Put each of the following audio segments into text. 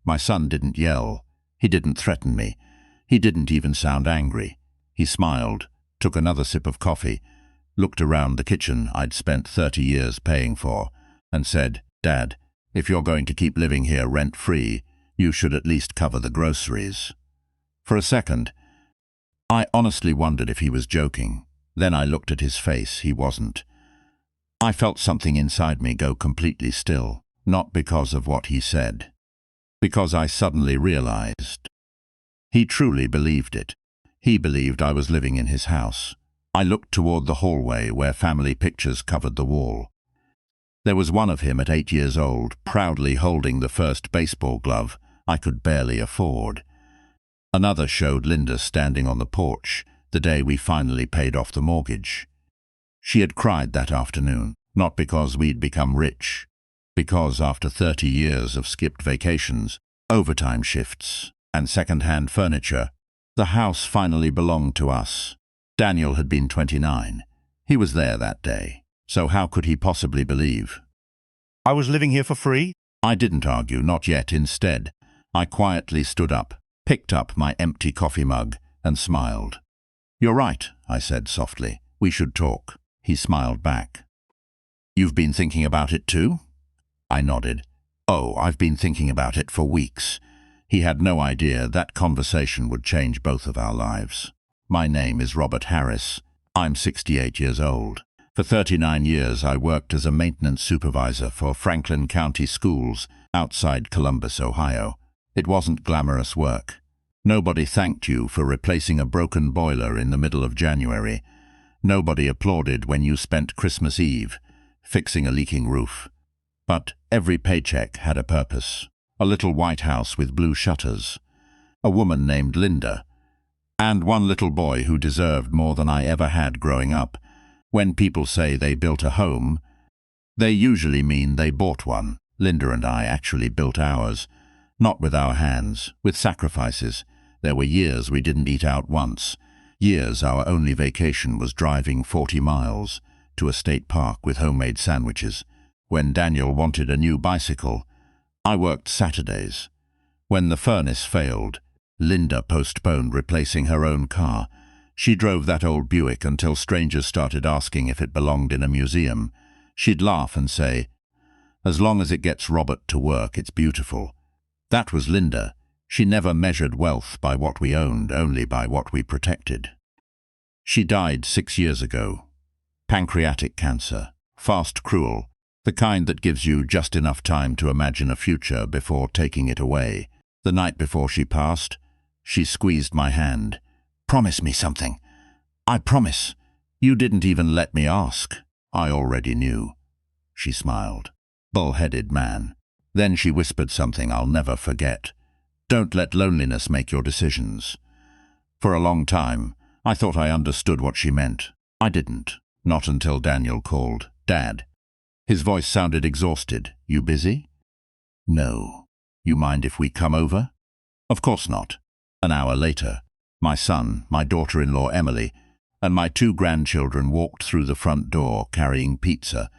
My son didn't yell. He didn't threaten me. He didn't even sound angry. He smiled, took another sip of coffee, looked around the kitchen I'd spent 30 years paying for, and said, "Dad, if you're going to keep living here rent-free, you should at least cover the groceries." For a second, I honestly wondered if he was joking. Then I looked at his face. He wasn't. I felt something inside me go completely still, not because of what he said, because I suddenly realized he truly believed it. He believed I was living in his house. I looked toward the hallway where family pictures covered the wall. There was one of him at 8 years old, proudly holding the first baseball glove I could barely afford. Another showed Linda standing on the porch the day we finally paid off the mortgage. She had cried that afternoon, not because we'd become rich, because after 30 years of skipped vacations, overtime shifts, and second-hand furniture, the house finally belonged to us. Daniel had been 29. He was there that day, so how could he possibly believe I was living here for free? I didn't argue, not yet. Instead, I quietly stood up, picked up my empty coffee mug, and smiled. "You're right," I said softly. "We should talk." He smiled back. "You've been thinking about it too?" I nodded. "Oh, I've been thinking about it for weeks." He had no idea that conversation would change both of our lives. "My name is Robert Harris. I'm 68 years old. For 39 years I worked as a maintenance supervisor for Franklin County Schools outside Columbus, Ohio. It wasn't glamorous work. Nobody thanked you for replacing a broken boiler in the middle of January. Nobody applauded when you spent Christmas Eve fixing a leaking roof. But every paycheck had a purpose. A little white house with blue shutters, a woman named Linda, and one little boy who deserved more than I ever had growing up. When people say they built a home, they usually mean they bought one. Linda and I actually built ours, not with our hands, with sacrifices. There were years we didn't eat out once. Years our only vacation was driving 40 miles to a state park with homemade sandwiches. When Daniel wanted a new bicycle, I worked Saturdays. When the furnace failed, Linda postponed replacing her own car. She drove that old Buick until strangers started asking if it belonged in a museum. She'd laugh and say, "As long as it gets Robert to work, it's beautiful." That was Linda. She never measured wealth by what we owned, only by what we protected. She died 6 years ago. Pancreatic cancer. Fast, cruel. The kind that gives you just enough time to imagine a future before taking it away. The night before she passed, she squeezed my hand. "Promise me something." "I promise." "You didn't even let me ask." "I already knew." She smiled. Bull-headed man. Then she whispered something I'll never forget. "Don't let loneliness make your decisions." For a long time, I thought I understood what she meant. I didn't. Not until Daniel called. "Dad." His voice sounded exhausted. "You busy?" "No." "You mind if we come over?" "Of course not." An hour later, my son, my daughter-in-law Emily, and my 2 grandchildren walked through the front door carrying pizza.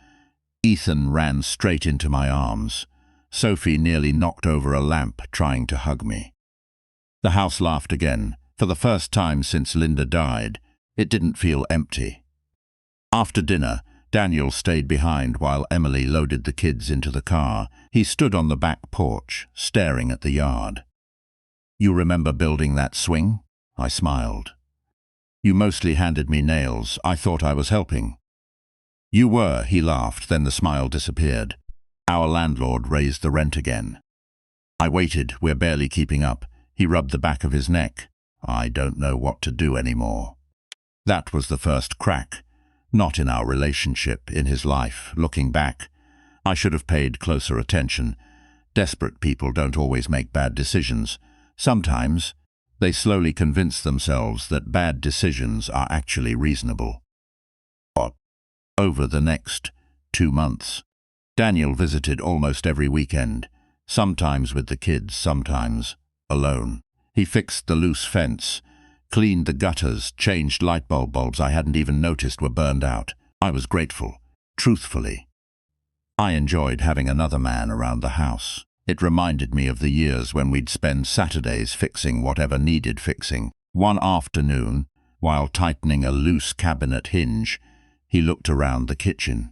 Ethan ran straight into my arms. Sophie nearly knocked over a lamp trying to hug me. The house laughed again. For the first time since Linda died, it didn't feel empty. After dinner, Daniel stayed behind while Emily loaded the kids into the car. He stood on the back porch, staring at the yard. "You remember building that swing?" I smiled. "You mostly handed me nails. I thought I was helping." "You were," he laughed, then the smile disappeared. "Our landlord raised the rent again." I waited. "We're barely keeping up." He rubbed the back of his neck. "I don't know what to do anymore." That was the first crack. Not in our relationship, in his life. Looking back, I should have paid closer attention. Desperate people don't always make bad decisions. Sometimes, they slowly convince themselves that bad decisions are actually reasonable. Over the next 2 months, Daniel visited almost every weekend, sometimes with the kids, sometimes alone. He fixed the loose fence, cleaned the gutters, changed light bulbs I hadn't even noticed were burned out. I was grateful, truthfully. I enjoyed having another man around the house. It reminded me of the years when we'd spend Saturdays fixing whatever needed fixing. One afternoon, while tightening a loose cabinet hinge, he looked around the kitchen.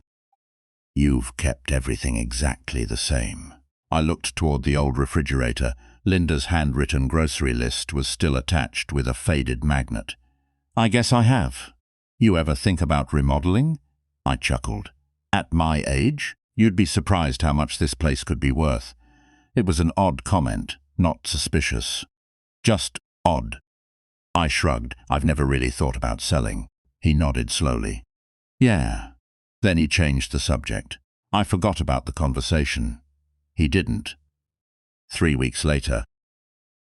"You've kept everything exactly the same." I looked toward the old refrigerator. Linda's handwritten grocery list was still attached with a faded magnet. "I guess I have. You ever think about remodeling?" I chuckled. "At my age? You'd be surprised how much this place could be worth." It was an odd comment, not suspicious. Just odd. I shrugged. "I've never really thought about selling." He nodded slowly. "Yeah." Then he changed the subject. I forgot about the conversation. He didn't. 3 weeks later,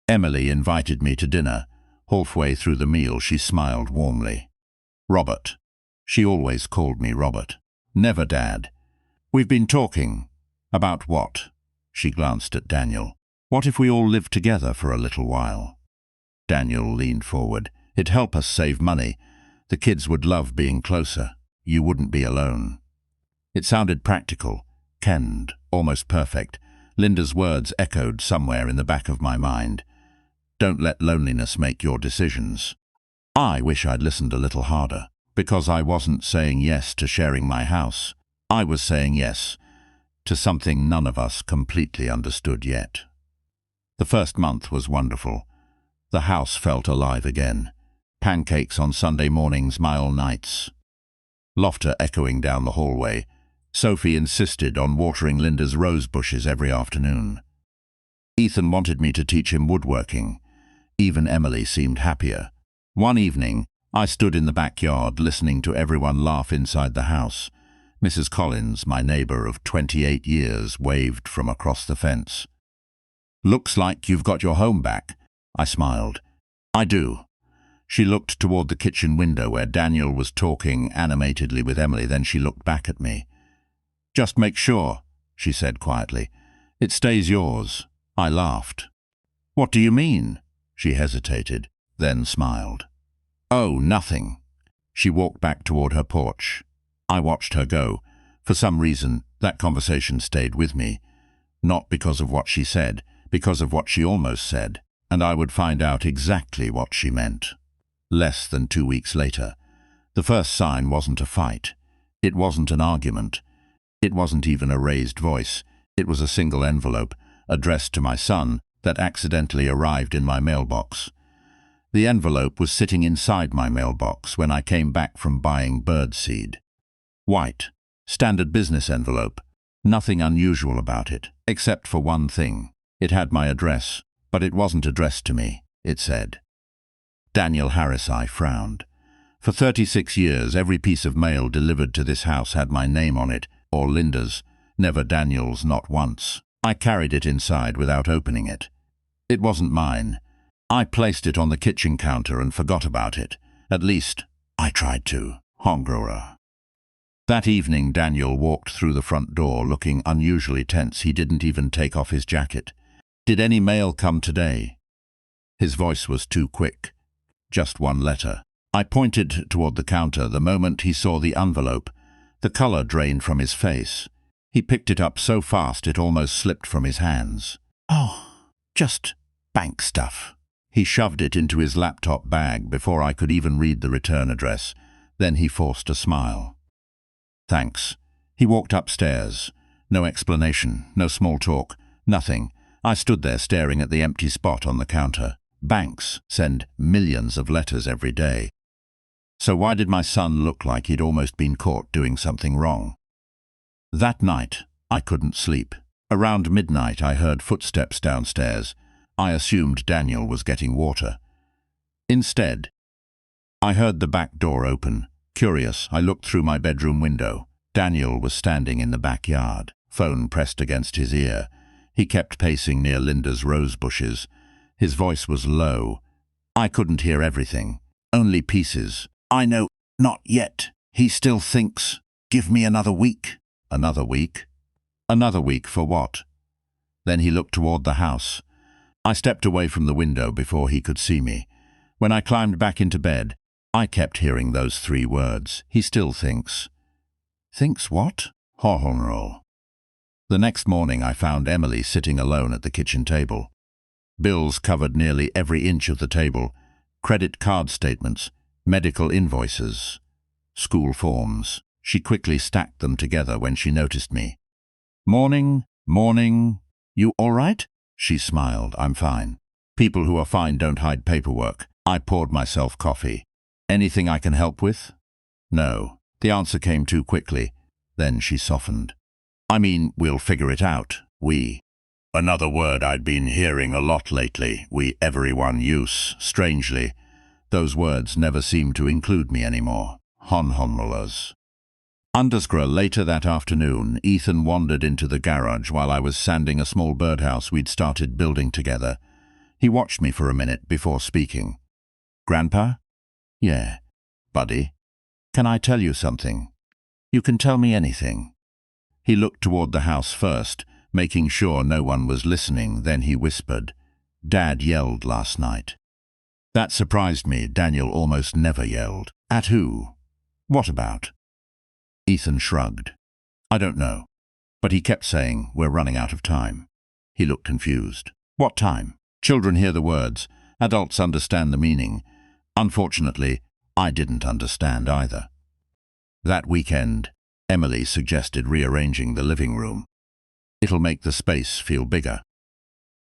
Emily invited me to dinner. Halfway through the meal, she smiled warmly. "Robert." She always called me Robert. Never Dad. "We've been talking." "About what?" She glanced at Daniel. "What if we all lived together for a little while?" Daniel leaned forward. "It'd help us save money. The kids would love being closer. You wouldn't be alone." It sounded practical, canned, almost perfect. Linda's words echoed somewhere in the back of my mind. "Don't let loneliness make your decisions." I wish I'd listened a little harder, because I wasn't saying yes to sharing my house. I was saying yes to something none of us completely understood yet. The first month was wonderful. The house felt alive again. Pancakes on Sunday mornings, Mile nights. Laughter echoing down the hallway. Sophie insisted on watering Linda's rose bushes every afternoon. Ethan wanted me to teach him woodworking. Even Emily seemed happier. One evening, I stood in the backyard listening to everyone laugh inside the house. Mrs. Collins, my neighbor of 28 years, waved from across the fence. "Looks like you've got your home back." I smiled. "I do." She looked toward the kitchen window where Daniel was talking animatedly with Emily. Then she looked back at me. "Just make sure," she said quietly. "It stays yours." I laughed. "What do you mean?" She hesitated, then smiled. "Oh, nothing." She walked back toward her porch. I watched her go. For some reason, that conversation stayed with me. Not because of what she said, because of what she almost said. And I would find out exactly what she meant. Less than 2 weeks later. The first sign wasn't a fight. It wasn't an argument. It wasn't even a raised voice. It was a single envelope, addressed to my son, that accidentally arrived in my mailbox. The envelope was sitting inside my mailbox when I came back from buying birdseed. White, standard business envelope. Nothing unusual about it, except for one thing. It had my address, but it wasn't addressed to me. It said, Daniel Harris. I frowned. For 36 years, every piece of mail delivered to this house had my name on it, or Linda's, never Daniel's, not once. I carried it inside without opening it. It wasn't mine. I placed it on the kitchen counter and forgot about it. At least, I tried to. Hongroa. That evening, Daniel walked through the front door looking unusually tense. He didn't even take off his jacket. "Did any mail come today?" His voice was too quick. "Just one letter." I pointed toward the counter the moment he saw the envelope. The color drained from his face. He picked it up so fast it almost slipped from his hands. "Oh, just bank stuff." He shoved it into his laptop bag before I could even read the return address. Then he forced a smile. "Thanks." He walked upstairs. No explanation, no small talk, nothing. I stood there staring at the empty spot on the counter. Banks send millions of letters every day. So why did my son look like he'd almost been caught doing something wrong? That night, I couldn't sleep. Around midnight, I heard footsteps downstairs. I assumed Daniel was getting water. Instead, I heard the back door open. Curious, I looked through my bedroom window. Daniel was standing in the backyard, phone pressed against his ear. He kept pacing near Linda's rose bushes. His voice was low. I couldn't hear everything, only pieces. "I know, not yet. He still thinks. Give me another week." Another week? Another week for what? Then he looked toward the house. I stepped away from the window before he could see me. When I climbed back into bed, I kept hearing those 3 words. He still thinks. Thinks what? Horror. The next morning I found Emily sitting alone at the kitchen table. Bills covered nearly every inch of the table, credit card statements, medical invoices, school forms. She quickly stacked them together when she noticed me. "Morning, morning. You all right?" She smiled. "I'm fine. People who are fine don't hide paperwork." I poured myself coffee. "Anything I can help with?" "No." The answer came too quickly. Then she softened. "I mean, we'll figure it out. We." Another word I'd been hearing a lot lately. We, everyone, use. Strangely, those words never seemed to include me anymore. Honhonmullers. Later that afternoon, Ethan wandered into the garage while I was sanding a small birdhouse we'd started building together. He watched me for a minute before speaking. "Grandpa?" "Yeah." "Buddy? Can I tell you something?" "You can tell me anything." He looked toward the house first, making sure no one was listening. Then he whispered, "Dad yelled last night." That surprised me. Daniel almost never yelled. "At who? What about?" Ethan shrugged. "I don't know. But he kept saying, 'We're running out of time.'" He looked confused. "What time?" Children hear the words. Adults understand the meaning. Unfortunately, I didn't understand either. That weekend, Emily suggested rearranging the living room. "It'll make the space feel bigger."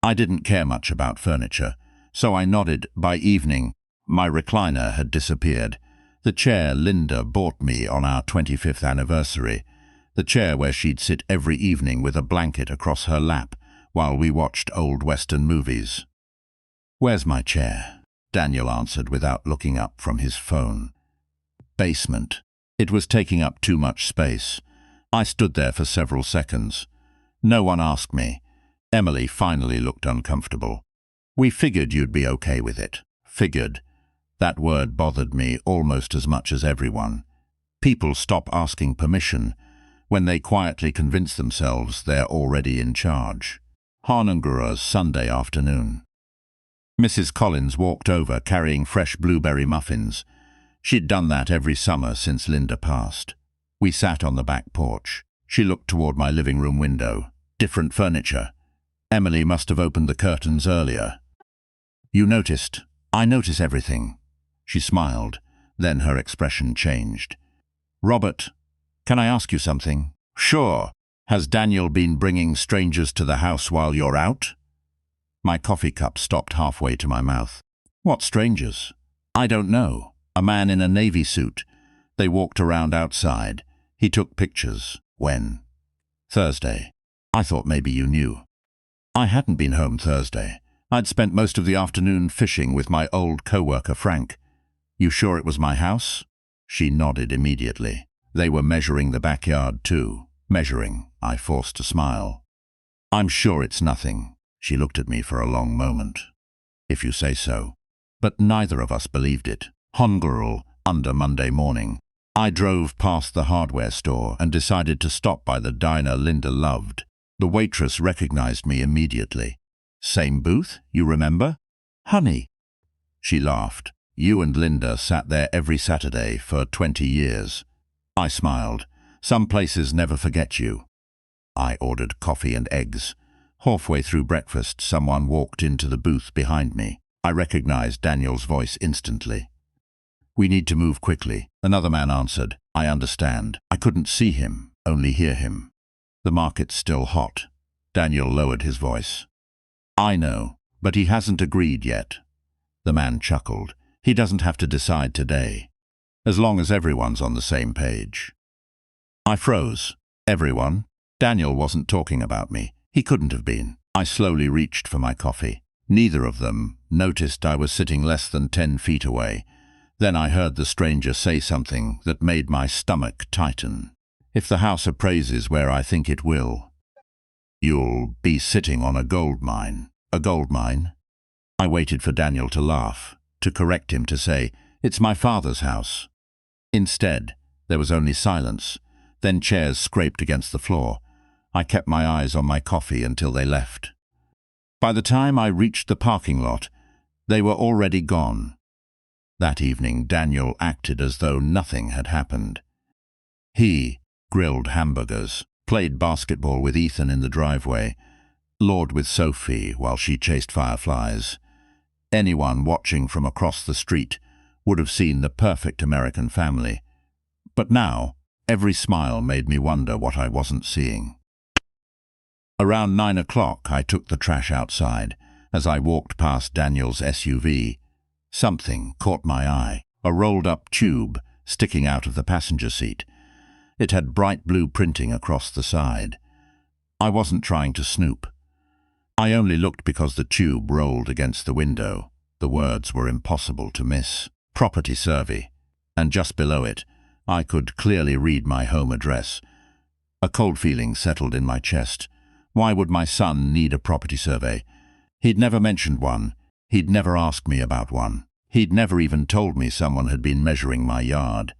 I didn't care much about furniture, so I nodded. By evening, my recliner had disappeared. The chair Linda bought me on our 25th anniversary. The chair where she'd sit every evening with a blanket across her lap while we watched old Western movies. "Where's my chair?" Daniel answered without looking up from his phone. "Basement." It was taking up too much space. I stood there for several seconds. No one asked me. Emily finally looked uncomfortable. "We figured you'd be okay with it." Figured. That word bothered me almost as much as everyone. People stop asking permission when they quietly convince themselves they're already in charge. Hanungura's Sunday afternoon. Mrs. Collins walked over carrying fresh blueberry muffins. She'd done that every summer since Linda passed. We sat on the back porch. She looked toward my living room window. Different furniture. Emily must have opened the curtains earlier. "You noticed?" "I notice everything." She smiled. Then her expression changed. "Robert, can I ask you something?" "Sure. Has Daniel been bringing strangers to the house while you're out?" My coffee cup stopped halfway to my mouth. "What strangers?" "I don't know. A man in a navy suit. They walked around outside. He took pictures." "When?" "Thursday." "I thought maybe you knew." I hadn't been home Thursday. I'd spent most of the afternoon fishing with my old co-worker Frank. "You sure it was my house?" She nodded immediately. They were measuring the backyard too. Measuring. I forced a smile. "I'm sure it's nothing." She looked at me for a long moment. "If you say so." But neither of us believed it. Hongurul, under Monday morning. I drove past the hardware store and decided to stop by the diner Linda loved. The waitress recognized me immediately. "Same booth, you remember?" "Honey." She laughed. "You and Linda sat there every Saturday for 20 years. I smiled. "Some places never forget you." I ordered coffee and eggs. Halfway through breakfast, someone walked into the booth behind me. I recognized Daniel's voice instantly. "We need to move quickly," another man answered. "I understand." I couldn't see him, only hear him. "The market's still hot." Daniel lowered his voice. "I know, but he hasn't agreed yet." The man chuckled. "He doesn't have to decide today, as long as everyone's on the same page." I froze. Everyone? Daniel wasn't talking about me. He couldn't have been. I slowly reached for my coffee. Neither of them noticed I was sitting less than 10 feet away. Then I heard the stranger say something that made my stomach tighten. "If the house appraises where I think it will, you'll be sitting on a gold mine." "A gold mine?" I waited for Daniel to laugh, to correct him, to say, "It's my father's house." Instead, there was only silence. Then chairs scraped against the floor. I kept my eyes on my coffee until they left. By the time I reached the parking lot, they were already gone. That evening, Daniel acted as though nothing had happened. He grilled hamburgers. played basketball with Ethan in the driveway, lawed with Sophie while she chased fireflies. Anyone watching from across the street would have seen the perfect American family. But now, every smile made me wonder what I wasn't seeing. Around 9 o'clock, I took the trash outside. As I walked past Daniel's SUV, something caught my eye, a rolled-up tube sticking out of the passenger seat. It had bright blue printing across the side. I wasn't trying to snoop. I only looked because the tube rolled against the window. The words were impossible to miss. Property survey. And just below it, I could clearly read my home address. A cold feeling settled in my chest. Why would my son need a property survey? He'd never mentioned one. He'd never asked me about one. He'd never even told me someone had been measuring my yard.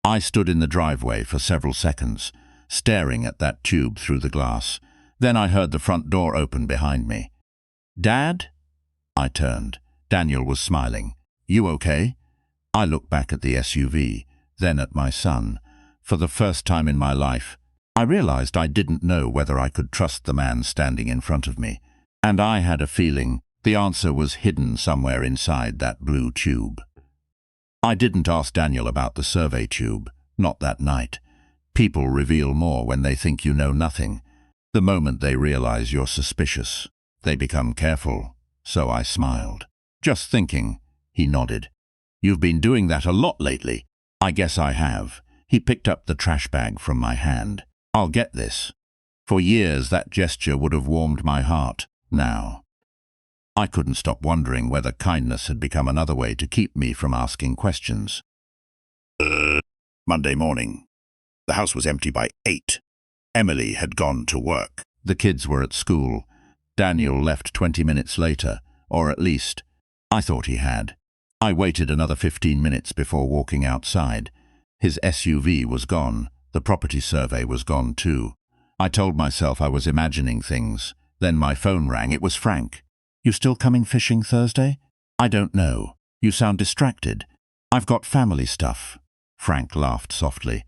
I stood in the driveway for several seconds, staring at that tube through the glass. Then I heard the front door open behind me. "Dad?" I turned. Daniel was smiling. "You okay?" I looked back at the SUV, then at my son. For the first time in my life, I realized I didn't know whether I could trust the man standing in front of me. And I had a feeling the answer was hidden somewhere inside that blue tube. I didn't ask Daniel about the survey tube, not that night. People reveal more when they think you know nothing. The moment they realize you're suspicious, they become careful. So I smiled. "Just thinking," he nodded. "You've been doing that a lot lately." "I guess I have." He picked up the trash bag from my hand. "I'll get this." For years that gesture would have warmed my heart. Now, I couldn't stop wondering whether kindness had become another way to keep me from asking questions. Monday morning. The house was empty by 8. Emily had gone to work. The kids were at school. Daniel left 20 minutes later, or at least, I thought he had. I waited another 15 minutes before walking outside. His SUV was gone. The property survey was gone too. I told myself I was imagining things. Then my phone rang. It was Frank. "You still coming fishing Thursday?" "I don't know. You sound distracted." "I've got family stuff." Frank laughed softly.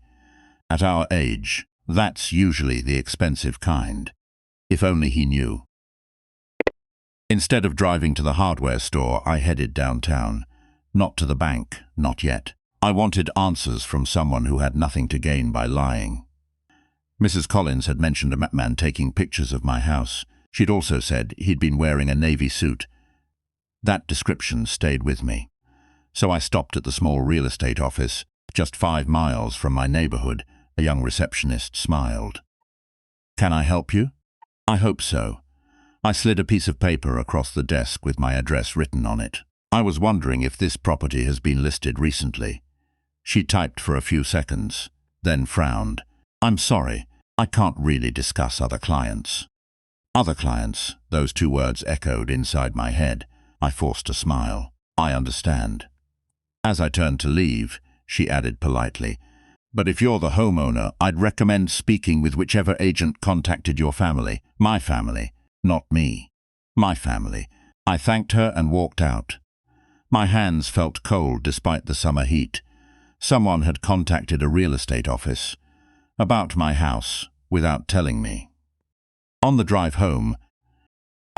At our age, that's usually the expensive kind. If only he knew. Instead of driving to the hardware store, I headed downtown. Not to the bank, not yet. I wanted answers from someone who had nothing to gain by lying. Mrs. Collins had mentioned a man taking pictures of my house. She'd also said he'd been wearing a navy suit. That description stayed with me. So I stopped at the small real estate office, just 5 miles from my neighborhood. A young receptionist smiled. "Can I help you?" "I hope so." I slid a piece of paper across the desk with my address written on it. "I was wondering if this property has been listed recently." She typed for a few seconds, then frowned. "I'm sorry, I can't really discuss other clients." Other clients, those 2 words echoed inside my head. I forced a smile. "I understand." As I turned to leave, she added politely, "But if you're the homeowner, I'd recommend speaking with whichever agent contacted your family. My family, not me. My family." I thanked her and walked out. My hands felt cold despite the summer heat. Someone had contacted a real estate office about my house without telling me. On the drive home,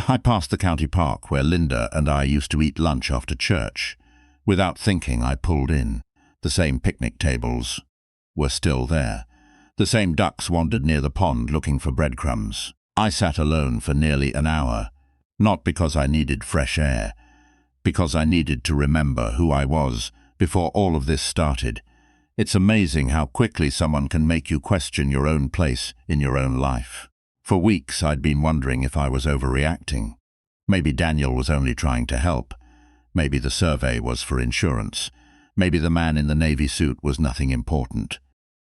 I passed the county park where Linda and I used to eat lunch after church. Without thinking, I pulled in. The same picnic tables were still there. The same ducks wandered near the pond looking for breadcrumbs. I sat alone for nearly an hour, not because I needed fresh air, because I needed to remember who I was before all of this started. It's amazing how quickly someone can make you question your own place in your own life. For weeks, I'd been wondering if I was overreacting. Maybe Daniel was only trying to help. Maybe the survey was for insurance. Maybe the man in the navy suit was nothing important.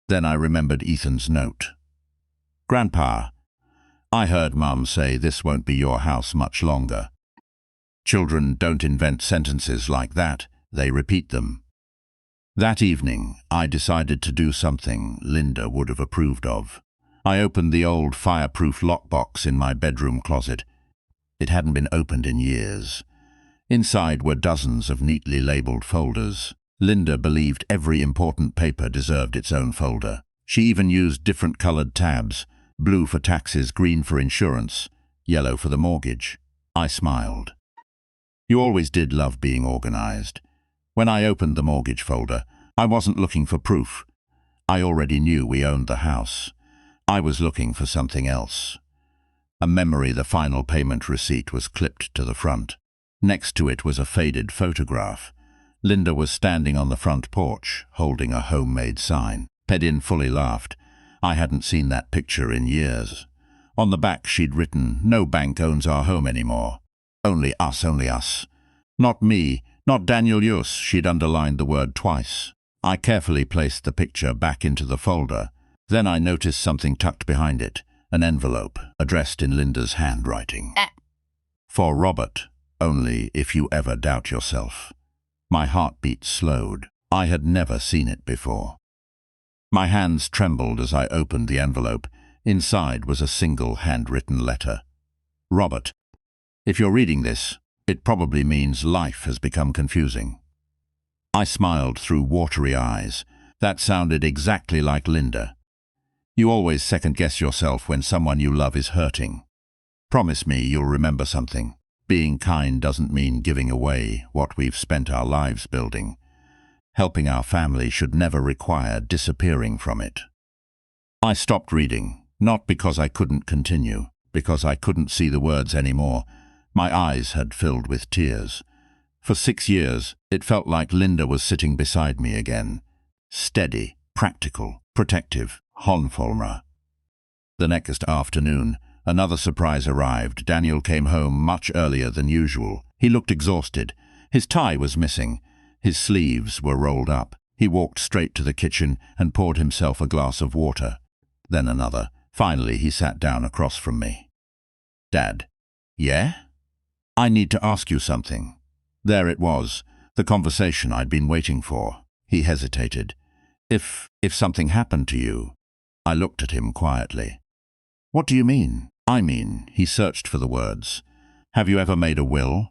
Then I remembered Ethan's note. "Grandpa, I heard Mum say this won't be your house much longer." Children don't invent sentences like that, they repeat them. That evening, I decided to do something Linda would have approved of. I opened the old fireproof lockbox in my bedroom closet. It hadn't been opened in years. Inside were dozens of neatly labeled folders. Linda believed every important paper deserved its own folder. She even used different colored tabs, Blue for taxes, green for insurance, yellow for the mortgage. I smiled. You always did love being organized. When I opened the mortgage folder, I wasn't looking for proof. I already knew we owned the house. I was looking for something else. A memory. The final payment receipt was clipped to the front. Next to it was a faded photograph. Linda was standing on the front porch, holding a homemade sign. Pedin fully laughed. I hadn't seen that picture in years. On the back she'd written, "No bank owns our home anymore. Only us, only us. Not me, not Daniel Yus." She'd underlined the word twice. I carefully placed the picture back into the folder. Then I noticed something tucked behind it, an envelope, addressed in Linda's handwriting. For Robert, only if you ever doubt yourself. My heartbeat slowed. I had never seen it before. My hands trembled as I opened the envelope. Inside was a single handwritten letter. Robert, if you're reading this, it probably means life has become confusing. I smiled through watery eyes. That sounded exactly like Linda. You always second-guess yourself when someone you love is hurting. Promise me you'll remember something. Being kind doesn't mean giving away what we've spent our lives building. Helping our family should never require disappearing from it. I stopped reading, not because I couldn't continue, because I couldn't see the words anymore. My eyes had filled with tears. For 6 years, it felt like Linda was sitting beside me again. Steady, practical, protective, Honfolmer. The next afternoon, another surprise arrived. Daniel came home much earlier than usual. He looked exhausted. His tie was missing. His sleeves were rolled up. He walked straight to the kitchen and poured himself a glass of water. Then another. Finally, he sat down across from me. Dad. Yeah? I need to ask you something. There it was, the conversation I'd been waiting for. He hesitated. If something happened to you. I looked at him quietly. What do you mean? I mean, he searched for the words. Have you ever made a will?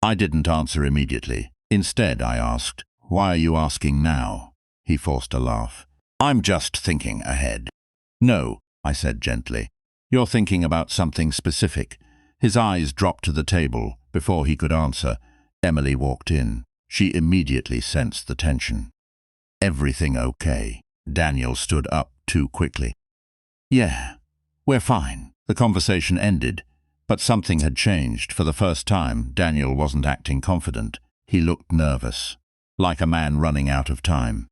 I didn't answer immediately. Instead, I asked, why are you asking now? He forced a laugh. I'm just thinking ahead. No, I said gently. You're thinking about something specific. His eyes dropped to the table. Before he could answer, Emily walked in. She immediately sensed the tension. Everything okay? Daniel stood up too quickly. Yeah, we're fine. The conversation ended, but something had changed. For the first time, Daniel wasn't acting confident. He looked nervous, like a man running out of time.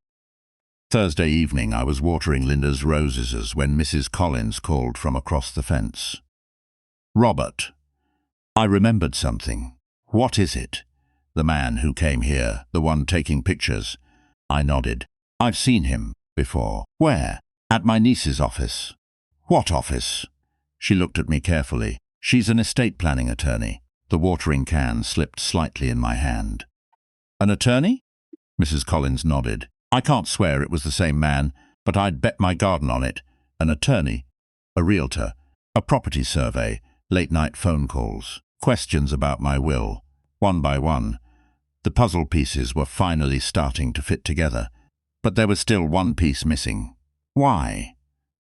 Thursday evening, I was watering Linda's roses when Mrs. Collins called from across the fence. Robert. I remembered something. What is it? The man who came here, the one taking pictures. I nodded. I've seen him before. Where? At my niece's office. What office? She looked at me carefully. She's an estate planning attorney. The watering can slipped slightly in my hand. An attorney? Mrs. Collins nodded. I can't swear it was the same man, but I'd bet my garden on it. An attorney, a realtor, a property survey, late-night phone calls, questions about my will. One by one, the puzzle pieces were finally starting to fit together. But there was still one piece missing. Why?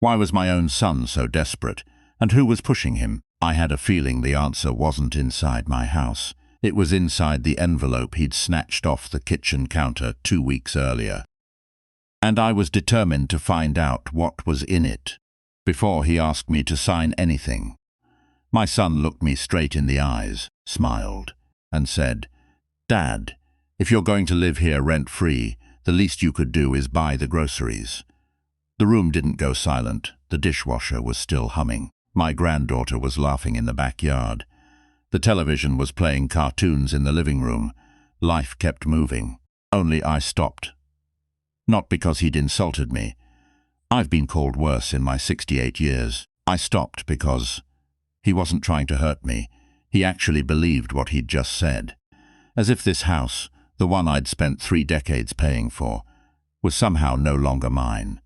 Why was my own son so desperate? And who was pushing him? I had a feeling the answer wasn't inside my house. It was inside the envelope he'd snatched off the kitchen counter 2 weeks earlier. And I was determined to find out what was in it before he asked me to sign anything. My son looked me straight in the eyes, smiled, and said, Dad, if you're going to live here rent-free, the least you could do is buy the groceries. The room didn't go silent. The dishwasher was still humming. My granddaughter was laughing in the backyard. The television was playing cartoons in the living room. Life kept moving. Only I stopped. Not because he'd insulted me. I've been called worse in my 68 years. I stopped because he wasn't trying to hurt me. He actually believed what he'd just said. As if this house, the one I'd spent 3 decades paying for, was somehow no longer mine.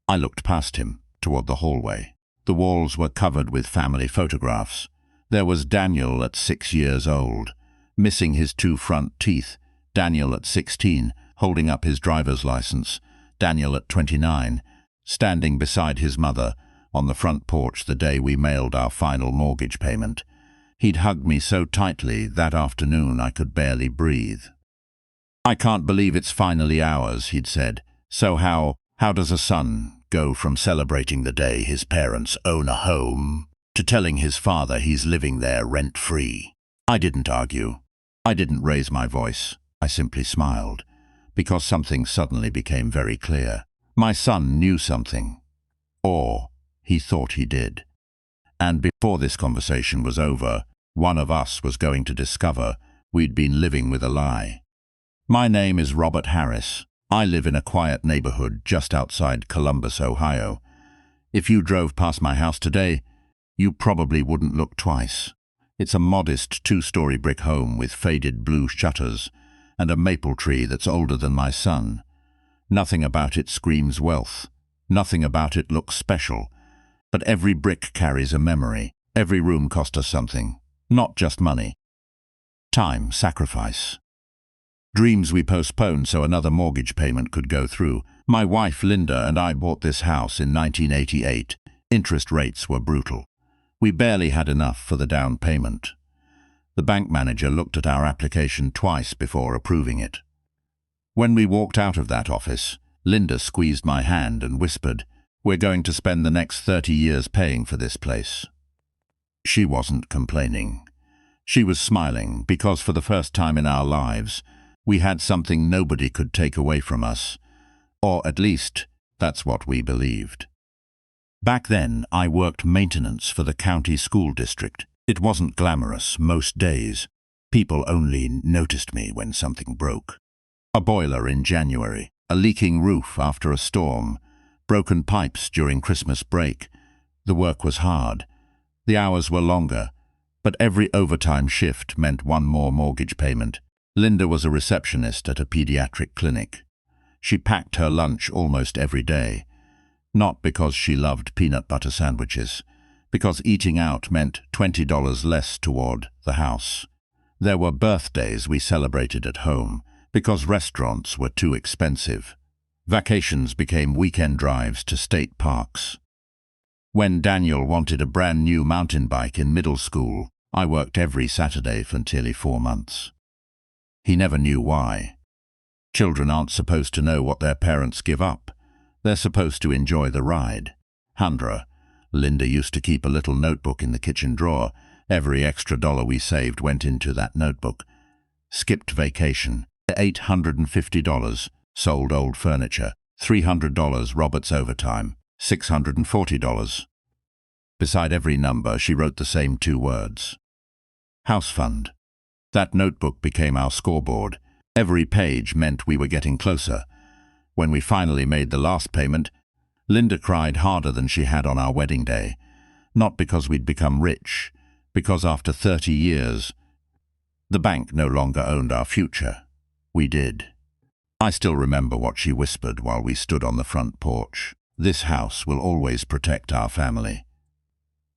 I looked past him, toward the hallway. The walls were covered with family photographs. There was Daniel at 6 years old, missing his 2 front teeth. Daniel at 16, holding up his driver's license. Daniel at 29, standing beside his mother, on the front porch the day we mailed our final mortgage payment. He'd hugged me so tightly that afternoon I could barely breathe. "I can't believe it's finally ours," he'd said. "So how does a son go from celebrating the day his parents own a home to telling his father he's living there rent-free?" I didn't argue. I didn't raise my voice. I simply smiled, because something suddenly became very clear. My son knew something. Or he thought he did. And before this conversation was over, one of us was going to discover we'd been living with a lie. My name is Robert Harris. I live in a quiet neighborhood just outside Columbus, Ohio. If you drove past my house today, you probably wouldn't look twice. It's a modest 2-story brick home with faded blue shutters and a maple tree that's older than my son. Nothing about it screams wealth. Nothing about it looks special. But every brick carries a memory. Every room cost us something. Not just money. Time, sacrifice. Dreams we postponed so another mortgage payment could go through. My wife Linda and I bought this house in 1988. Interest rates were brutal. We barely had enough for the down payment. The bank manager looked at our application twice before approving it. When we walked out of that office, Linda squeezed my hand and whispered, "We're going to spend the next 30 years paying for this place." She wasn't complaining. She was smiling because for the first time in our lives, we had something nobody could take away from us. Or at least, that's what we believed. Back then, I worked maintenance for the county school district. It wasn't glamorous most days. People only noticed me when something broke. A boiler in January, a leaking roof after a storm, broken pipes during Christmas break. The work was hard. The hours were longer, but every overtime shift meant one more mortgage payment. Linda was a receptionist at a pediatric clinic. She packed her lunch almost every day. Not because she loved peanut butter sandwiches, because eating out meant $20 less toward the house. There were birthdays we celebrated at home, because restaurants were too expensive. Vacations became weekend drives to state parks. When Daniel wanted a brand new mountain bike in middle school, I worked every Saturday for nearly 4 months. He never knew why. Children aren't supposed to know what their parents give up. They're supposed to enjoy the ride. Linda used to keep a little notebook in the kitchen drawer. Every extra dollar we saved went into that notebook. Skipped vacation, $850. Sold old furniture, $300 Robert's overtime, $640. Beside every number, she wrote the same 2 words. House fund. That notebook became our scoreboard. Every page meant we were getting closer. When we finally made the last payment, Linda cried harder than she had on our wedding day. Not because we'd become rich, because after 30 years, the bank no longer owned our future. We did. I still remember what she whispered while we stood on the front porch. "This house will always protect our family."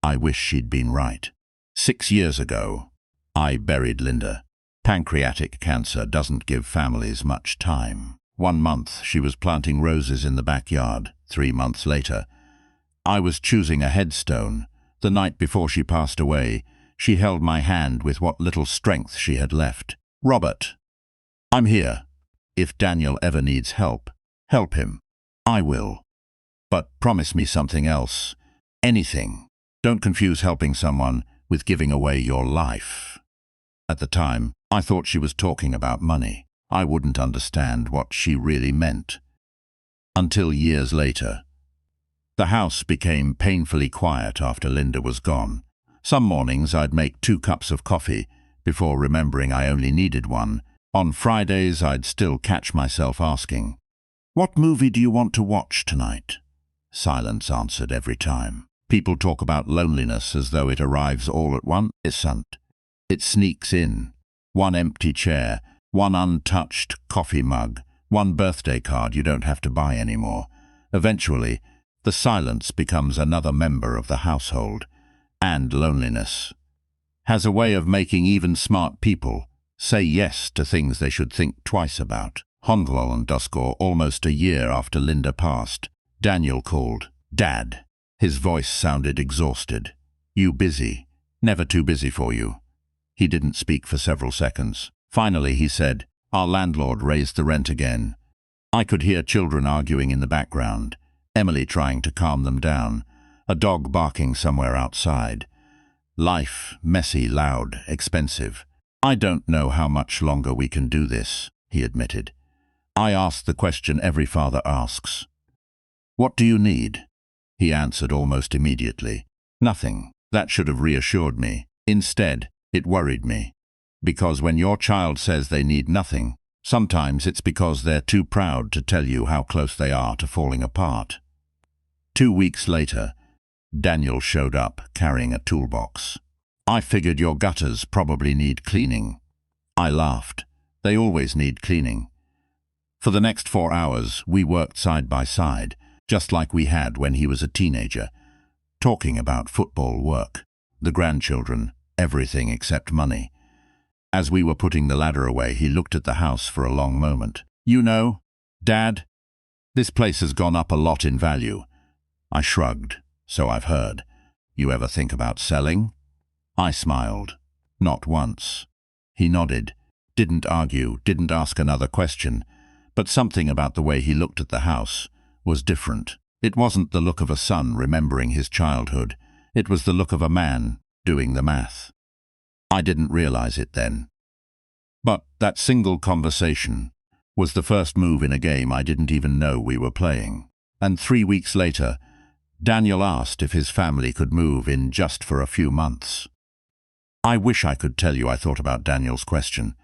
I wish she'd been right. 6 years ago, I buried Linda. Pancreatic cancer doesn't give families much time. 1 month, she was planting roses in the backyard. 3 months later, I was choosing a headstone. The night before she passed away, she held my hand with what little strength she had left. "Robert, I'm here. If Daniel ever needs help, help him. I will. But promise me something else. Anything. Don't confuse helping someone with giving away your life." At the time, I thought she was talking about money. I wouldn't understand what she really meant. Until years later. The house became painfully quiet after Linda was gone. Some mornings I'd make 2 cups of coffee before remembering I only needed 1. On Fridays I'd still catch myself asking, "What movie do you want to watch tonight?" Silence answered every time. People talk about loneliness as though it arrives all at once. It sneaks in. 1 empty chair, 1 untouched coffee mug, 1 birthday card you don't have to buy anymore. Eventually, the silence becomes another member of the household. And loneliness has a way of making even smart people say yes to things they should think twice about. Honglol and Duskor, almost a year after Linda passed, Daniel called. "Dad, His voice sounded exhausted. You busy? Never too busy for you. He didn't speak for several seconds. Finally, he said, our landlord raised the rent again. I could hear children arguing in the background, Emily trying to calm them down, a dog barking somewhere outside. Life, messy, loud, expensive. I don't know how much longer we can do this, he admitted. I asked the question every father asks. What do you need? He answered almost immediately. Nothing. That should have reassured me. Instead, it worried me. Because when your child says they need nothing, sometimes it's because they're too proud to tell you how close they are to falling apart. 2 weeks later, Daniel showed up carrying a toolbox. I figured your gutters probably need cleaning. I laughed. They always need cleaning. For the next 4 hours, we worked side by side, just like we had when he was a teenager, talking about football, work, the grandchildren, everything except money. As we were putting the ladder away, he looked at the house for a long moment. You know, Dad, this place has gone up a lot in value. I shrugged. So I've heard. You ever think about selling? I smiled. Not once. He nodded, didn't argue, didn't ask another question, but something about the way he looked at the house was different. It wasn't the look of a son remembering his childhood. It was the look of a man doing the math. I didn't realize it then. But that single conversation was the first move in a game I didn't even know we were playing. And 3 weeks later, Daniel asked if his family could move in just for a few months. I wish I could tell you I thought about Daniel's question.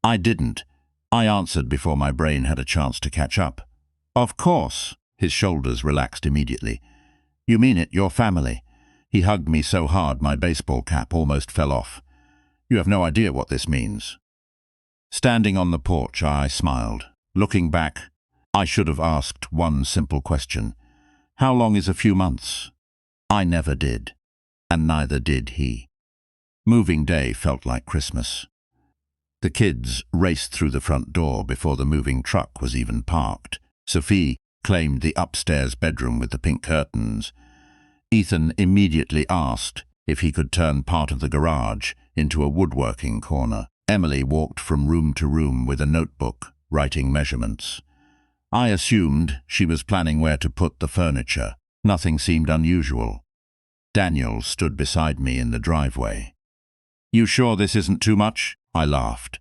I didn't. I answered before my brain had a chance to catch up. Of course. His shoulders relaxed immediately. You mean it, your family. He hugged me so hard my baseball cap almost fell off. You have no idea what this means. Standing on the porch, I smiled. Looking back, I should have asked one simple question. How long is a few months? I never did, and neither did he. Moving day felt like Christmas. The kids raced through the front door before the moving truck was even parked. Sophie claimed the upstairs bedroom with the pink curtains. Ethan immediately asked if he could turn part of the garage into a woodworking corner. Emily walked from room to room with a notebook, writing measurements. I assumed she was planning where to put the furniture. Nothing seemed unusual. Daniel stood beside me in the driveway. You sure this isn't too much? I laughed.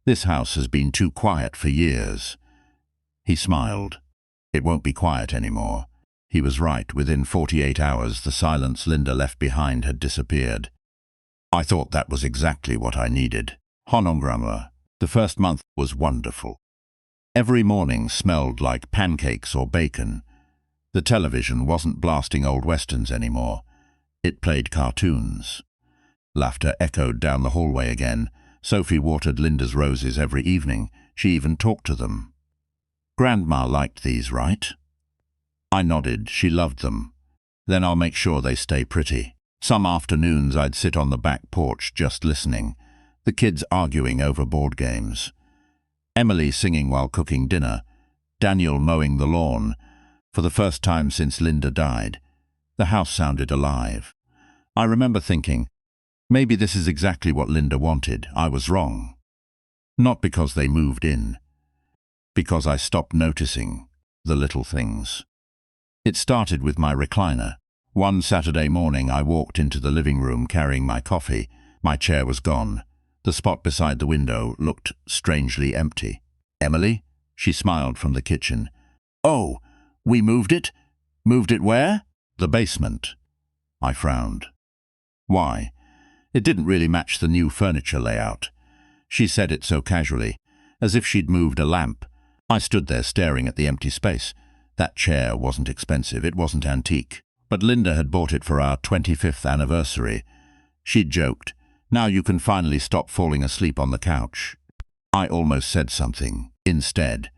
This house has been too quiet for years. He smiled. It won't be quiet anymore. He was right. Within 48 hours, the silence Linda left behind had disappeared. I thought that was exactly what I needed. Honongramma. The first month was wonderful. Every morning smelled like pancakes or bacon. The television wasn't blasting old westerns anymore. It played cartoons. Laughter echoed down the hallway again. Sophie watered Linda's roses every evening. She even talked to them. Grandma liked these, right? I nodded. She loved them. Then I'll make sure they stay pretty. Some afternoons I'd sit on the back porch just listening. The kids arguing over board games. Emily singing while cooking dinner. Daniel mowing the lawn. For the first time since Linda died, the house sounded alive. I remember thinking, maybe this is exactly what Linda wanted. I was wrong. Not because they moved in. Because I stopped noticing the little things. It started with my recliner. One Saturday morning I walked into the living room carrying my coffee. My chair was gone. The spot beside the window looked strangely empty. Emily? She smiled from the kitchen. Oh, we moved it? Moved it where? The basement. I frowned. Why? It didn't really match the new furniture layout. She said it so casually, as if she'd moved a lamp. I stood there staring at the empty space. That chair wasn't expensive, it wasn't antique. But Linda had bought it for our 25th anniversary. She'd joked, now you can finally stop falling asleep on the couch. I almost said something. Instead,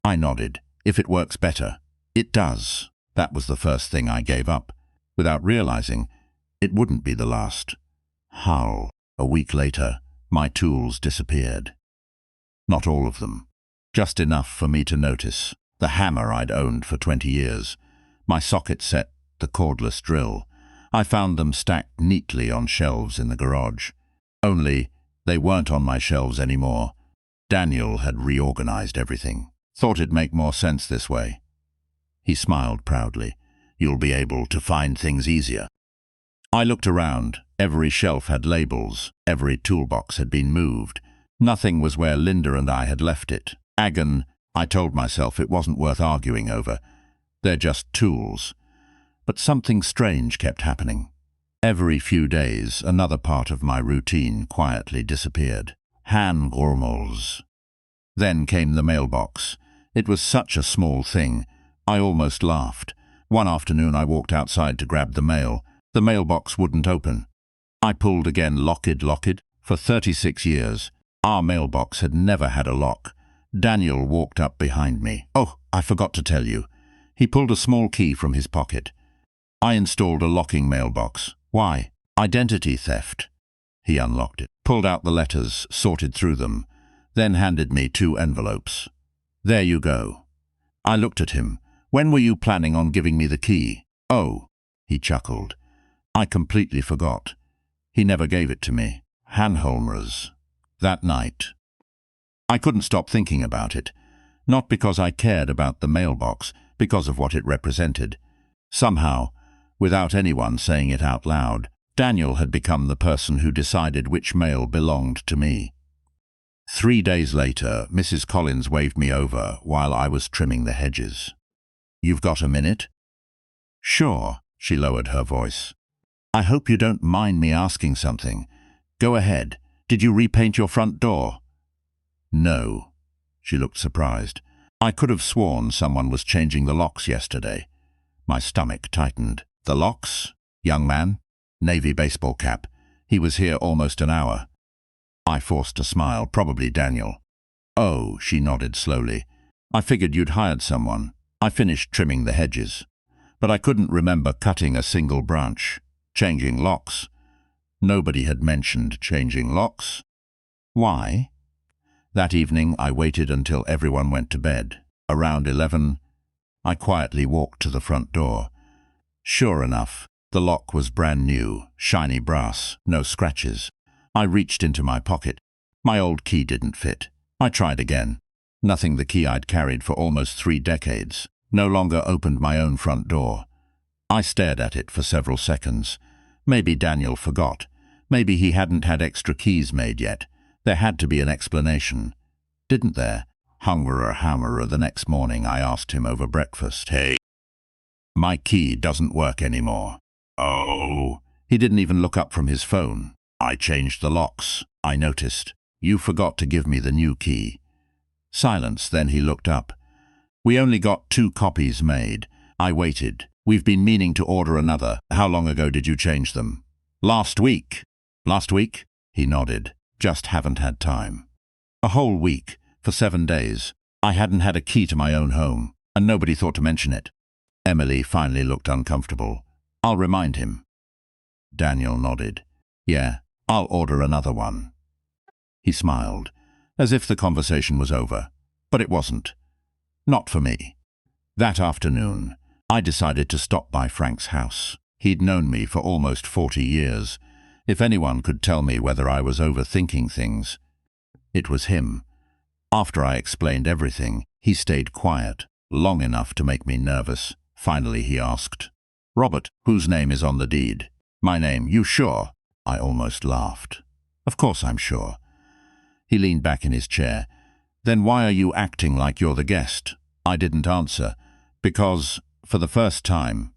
I nodded. If it works better. It does. That was the first thing I gave up. Without realizing, it wouldn't be the last. How? A week later, my tools disappeared. Not all of them. Just enough for me to notice. The hammer I'd owned for 20 years. My socket set the cordless drill. I found them stacked neatly on shelves in the garage. Only, they weren't on my shelves anymore. Daniel had reorganized everything. Thought it'd make more sense this way. He smiled proudly. You'll be able to find things easier. I looked around. Every shelf had labels. Every toolbox had been moved. Nothing was where Linda and I had left it. I told myself it wasn't worth arguing over. They're just tools. But something strange kept happening. Every few days, another part of my routine quietly disappeared. Handgrummels. Then came the mailbox. It was such a small thing. I almost laughed. One afternoon I walked outside to grab the mail. The mailbox wouldn't open. I pulled again, locked. For 36 years, our mailbox had never had a lock. Daniel walked up behind me. Oh, I forgot to tell you. He pulled a small key from his pocket. I installed a locking mailbox. Why? Identity theft. He unlocked it, pulled out the letters, sorted through them, then handed me 2 envelopes. There you go. I looked at him. When were you planning on giving me the key? Oh, he chuckled. I completely forgot. He never gave it to me. Handholmers. That night. I couldn't stop thinking about it. Not because I cared about the mailbox, because of what it represented. Somehow, without anyone saying it out loud, Daniel had become the person who decided which mail belonged to me. 3 days later, Mrs. Collins waved me over while I was trimming the hedges. You've got a minute? Sure, she lowered her voice. I hope you don't mind me asking something. Go ahead. Did you repaint your front door? No. She looked surprised. I could have sworn someone was changing the locks yesterday. My stomach tightened. The locks? Young man? Navy baseball cap. He was here almost an hour. I forced a smile, probably Daniel. Oh, she nodded slowly. I figured you'd hired someone. I finished trimming the hedges. But I couldn't remember cutting a single branch. Changing locks. Nobody had mentioned changing locks. Why? That evening I waited until everyone went to bed. Around 11, I quietly walked to the front door. Sure enough, the lock was brand new, shiny brass, no scratches. I reached into my pocket. My old key didn't fit. I tried again. Nothing. The key I'd carried for almost 3 decades no longer opened my own front door. I stared at it for several seconds. Maybe Daniel forgot. Maybe he hadn't had extra keys made yet. There had to be an explanation. Didn't there? Hammerer, the next morning I asked him over breakfast, Hey, my key doesn't work anymore. Oh. He didn't even look up from his phone. I changed the locks. I noticed. You forgot to give me the new key. Silence, then he looked up. We only got 2 copies made. I waited. We've been meaning to order another. How long ago did you change them? Last week. Last week? He nodded. Just haven't had time. A whole week, for 7 days. I hadn't had a key to my own home, and nobody thought to mention it. Emily finally looked uncomfortable. I'll remind him. Daniel nodded. Yeah, I'll order another one. He smiled, as if the conversation was over. But it wasn't. Not for me. That afternoon, I decided to stop by Frank's house. He'd known me for almost 40 years. If anyone could tell me whether I was overthinking things, it was him. After I explained everything, he stayed quiet, long enough to make me nervous. Finally he asked, Robert, whose name is on the deed? My name. You sure? I almost laughed. Of course I'm sure. He leaned back in his chair. Then why are you acting like you're the guest? I didn't answer, because, for the first time,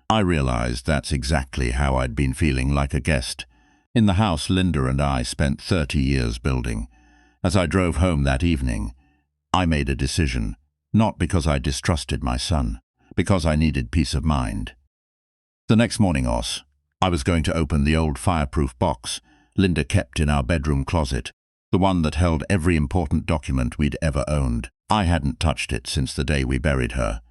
I realized that's exactly how I'd been feeling, like a guest. In the house Linda and I spent 30 years building. As I drove home that evening, I made a decision, not because I distrusted my son, because I needed peace of mind. The next morning, I was going to open the old fireproof box Linda kept in our bedroom closet, the one that held every important document we'd ever owned. I hadn't touched it since the day we buried her.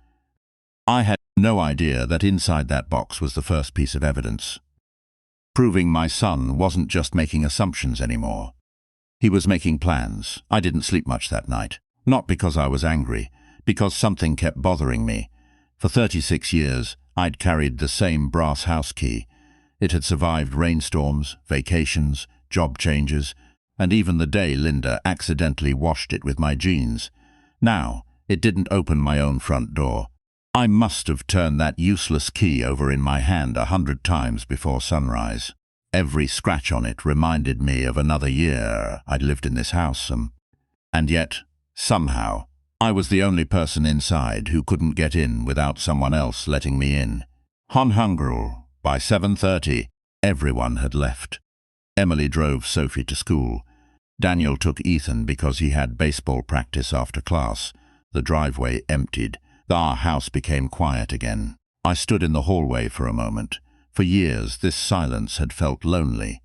I had no idea that inside that box was the first piece of evidence, proving my son wasn't just making assumptions anymore. He was making plans. I didn't sleep much that night, not because I was angry, because something kept bothering me. For 36 years, I'd carried the same brass house key. It had survived rainstorms, vacations, job changes, and even the day Linda accidentally washed it with my jeans. Now, it didn't open my own front door. I must have turned that useless key over in my hand 100 times before sunrise. Every scratch on it reminded me of another year I'd lived in this house, and yet, somehow, I was the only person inside who couldn't get in without someone else letting me in. Honhungrul, by 7:30, everyone had left. Emily drove Sophie to school. Daniel took Ethan because he had baseball practice after class. The driveway emptied. Our house became quiet again. I stood in the hallway for a moment. For years, this silence had felt lonely.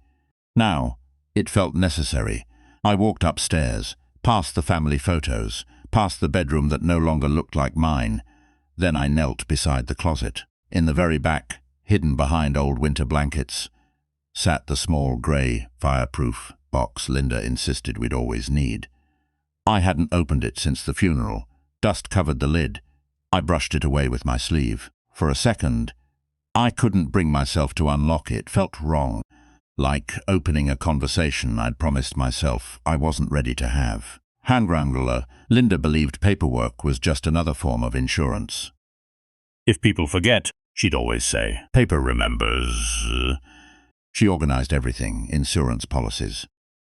Now, it felt necessary. I walked upstairs, past the family photos, past the bedroom that no longer looked like mine. Then I knelt beside the closet. In the very back, hidden behind old winter blankets, sat the small grey, fireproof box Linda insisted we'd always need. I hadn't opened it since the funeral. Dust covered the lid. I brushed it away with my sleeve. For a second, I couldn't bring myself to unlock it. It felt wrong, like opening a conversation I'd promised myself I wasn't ready to have. Handwrangler, Linda believed paperwork was just another form of insurance. If people forget, she'd always say, paper remembers. She organized everything: insurance policies,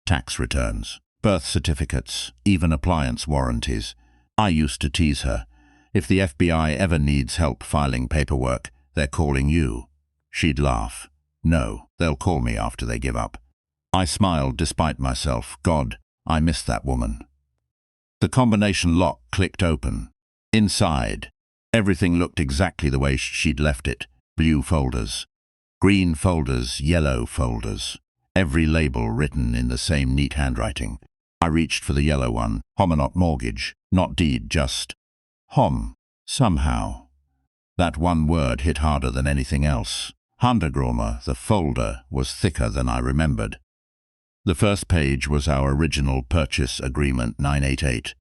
tax returns, birth certificates, even appliance warranties. I used to tease her. If the FBI ever needs help filing paperwork, they're calling you. She'd laugh. No, they'll call me after they give up. I smiled despite myself. God, I missed that woman. The combination lock clicked open. Inside, everything looked exactly the way she'd left it. Blue folders, green folders, yellow folders. Every label written in the same neat handwriting. I reached for the yellow one. Hominot mortgage, not deed, just Hom. Somehow, that one word hit harder than anything else. Handagroma, the folder, was thicker than I remembered. The first page was our original purchase agreement, 988.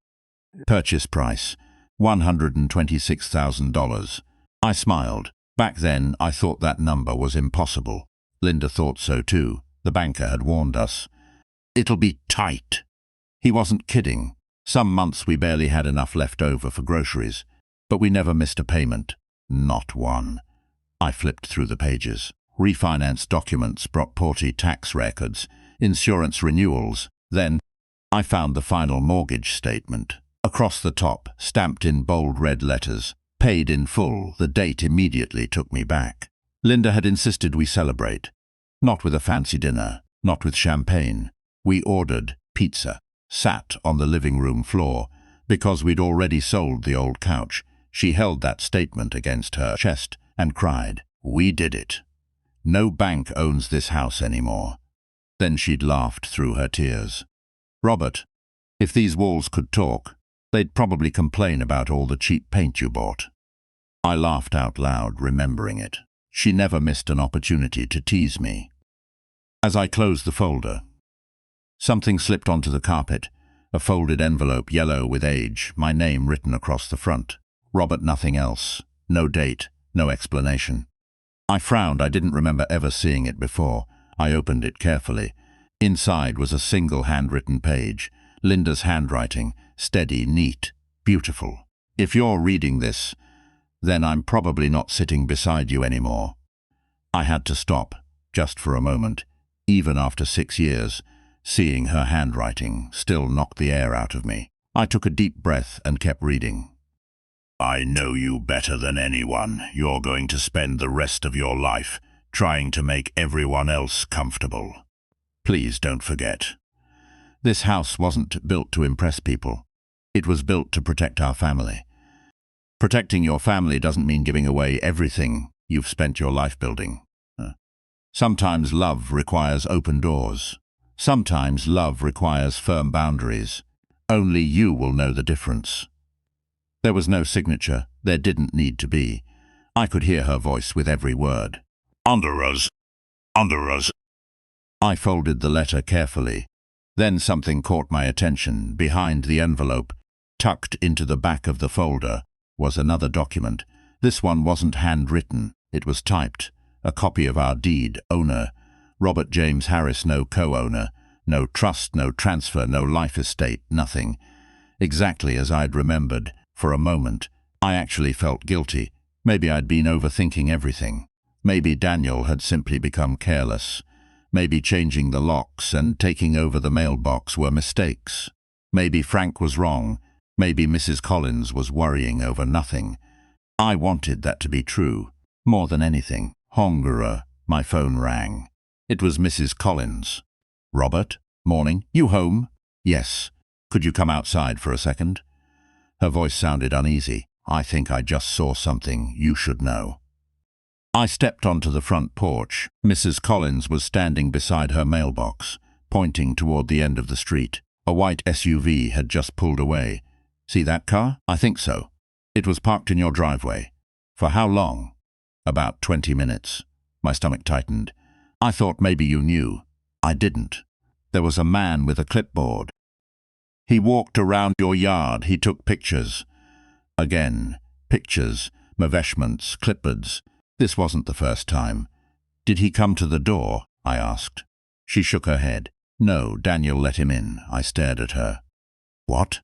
Purchase price, $126,000. I smiled. Back then, I thought that number was impossible. Linda thought so too. The banker had warned us. It'll be tight. He wasn't kidding. Some months we barely had enough left over for groceries, but we never missed a payment. Not one. I flipped through the pages. Refinance documents, property tax records, insurance renewals. Then I found the final mortgage statement. Across the top, stamped in bold red letters, paid in full. The date immediately took me back. Linda had insisted we celebrate. Not with a fancy dinner, not with champagne. We ordered pizza, sat on the living room floor. Because we'd already sold the old couch, she held that statement against her chest and cried, "We did it. No bank owns this house anymore." Then she'd laughed through her tears. "Robert, if these walls could talk, they'd probably complain about all the cheap paint you bought." I laughed out loud, remembering it. She never missed an opportunity to tease me. As I closed the folder, something slipped onto the carpet. A folded envelope, yellow with age, my name written across the front. Robert, nothing else. No date, no explanation. I frowned. I didn't remember ever seeing it before. I opened it carefully. Inside was a single handwritten page. Linda's handwriting, steady, neat, beautiful. "If you're reading this, then I'm probably not sitting beside you anymore." I had to stop, just for a moment. Even after 6 years, seeing her handwriting still knocked the air out of me. I took a deep breath and kept reading. "I know you better than anyone. You're going to spend the rest of your life trying to make everyone else comfortable. Please don't forget. This house wasn't built to impress people. It was built to protect our family. Protecting your family doesn't mean giving away everything you've spent your life building. Sometimes love requires open doors. Sometimes love requires firm boundaries. Only you will know the difference." There was no signature. There didn't need to be. I could hear her voice with every word. Under us. Under us." I folded the letter carefully. Then something caught my attention. Behind the envelope, tucked into the back of the folder, was another document, This one wasn't handwritten, it was typed. A copy of our deed, owner, Robert James Harris, no co-owner, no trust, no transfer, no life estate, nothing. Exactly as I'd remembered. For a moment, I actually felt guilty. Maybe I'd been overthinking everything. Maybe Daniel had simply become careless. Maybe changing the locks and taking over the mailbox were mistakes. Maybe Frank was wrong. Maybe Mrs. Collins was worrying over nothing. I wanted that to be true. More than anything. Hongera, my phone rang. It was Mrs. Collins. Robert? Morning. You home? Yes. Could you come outside for a second? Her voice sounded uneasy. I think I just saw something you should know. I stepped onto the front porch. Mrs. Collins was standing beside her mailbox, pointing toward the end of the street. A white SUV had just pulled away. See that car? I think so. It was parked in your driveway. For how long? About 20 minutes. My stomach tightened. I thought maybe you knew. I didn't. There was a man with a clipboard. He walked around your yard. He took pictures. Again, pictures, meveshments, clipboards. This wasn't the first time. Did he come to the door? I asked. She shook her head. No, Daniel let him in. I stared at her. What?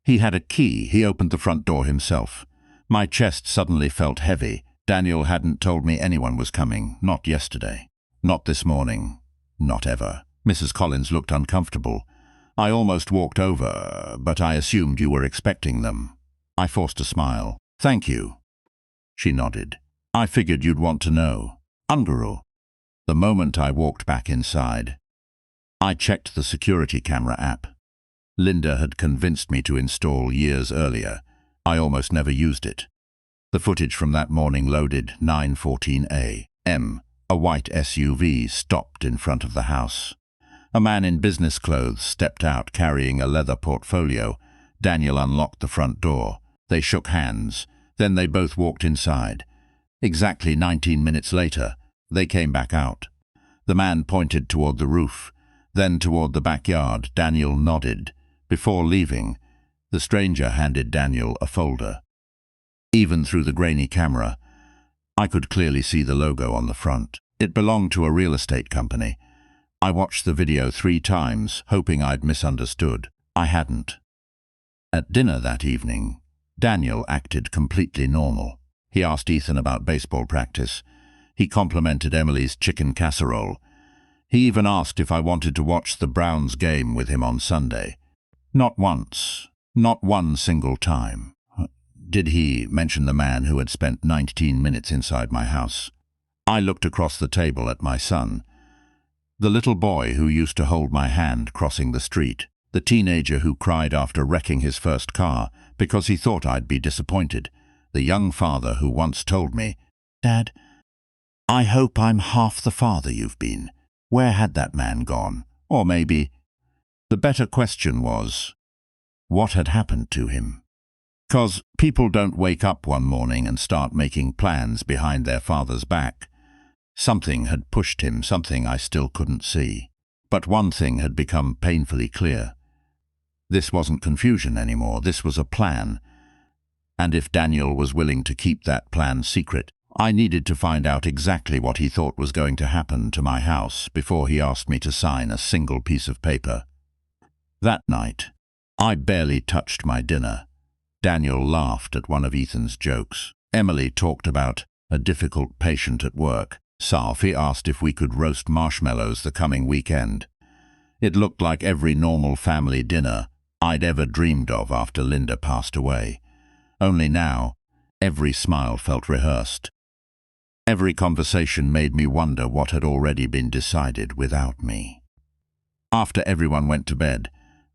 He had a key. He opened the front door himself. My chest suddenly felt heavy. Daniel hadn't told me anyone was coming. Not yesterday. Not this morning. Not ever. Mrs. Collins looked uncomfortable. I almost walked over, but I assumed you were expecting them. I forced a smile. Thank you. She nodded. I figured you'd want to know. Unguru. The moment I walked back inside, I checked the security camera app. Linda had convinced me to install years earlier. I almost never used it. The footage from that morning loaded 9:14 a.m. A white SUV stopped in front of the house. A man in business clothes stepped out carrying a leather portfolio. Daniel unlocked the front door. They shook hands. Then they both walked inside. Exactly 19 minutes later, they came back out. The man pointed toward the roof, then toward the backyard. Daniel nodded. Before leaving, the stranger handed Daniel a folder. Even through the grainy camera, I could clearly see the logo on the front. It belonged to a real estate company. I watched the video 3 times, hoping I'd misunderstood. I hadn't. At dinner that evening, Daniel acted completely normal. He asked Ethan about baseball practice. He complimented Emily's chicken casserole. He even asked if I wanted to watch the Browns game with him on Sunday. Not once. Not one single time. Did he mention the man who had spent 19 minutes inside my house? I looked across the table at my son. The little boy who used to hold my hand crossing the street. The teenager who cried after wrecking his first car because he thought I'd be disappointed. The young father who once told me, Dad, I hope I'm half the father you've been. Where had that man gone? Or maybe... The better question was, what had happened to him? 'Cause people don't wake up one morning and start making plans behind their father's back. Something had pushed him, something I still couldn't see. But one thing had become painfully clear. This wasn't confusion anymore, this was a plan. And if Daniel was willing to keep that plan secret, I needed to find out exactly what he thought was going to happen to my house before he asked me to sign a single piece of paper. That night, I barely touched my dinner. Daniel laughed at one of Ethan's jokes. Emily talked about a difficult patient at work. Sophie asked if we could roast marshmallows the coming weekend. It looked like every normal family dinner I'd ever dreamed of after Linda passed away. Only now, every smile felt rehearsed. Every conversation made me wonder what had already been decided without me. After everyone went to bed,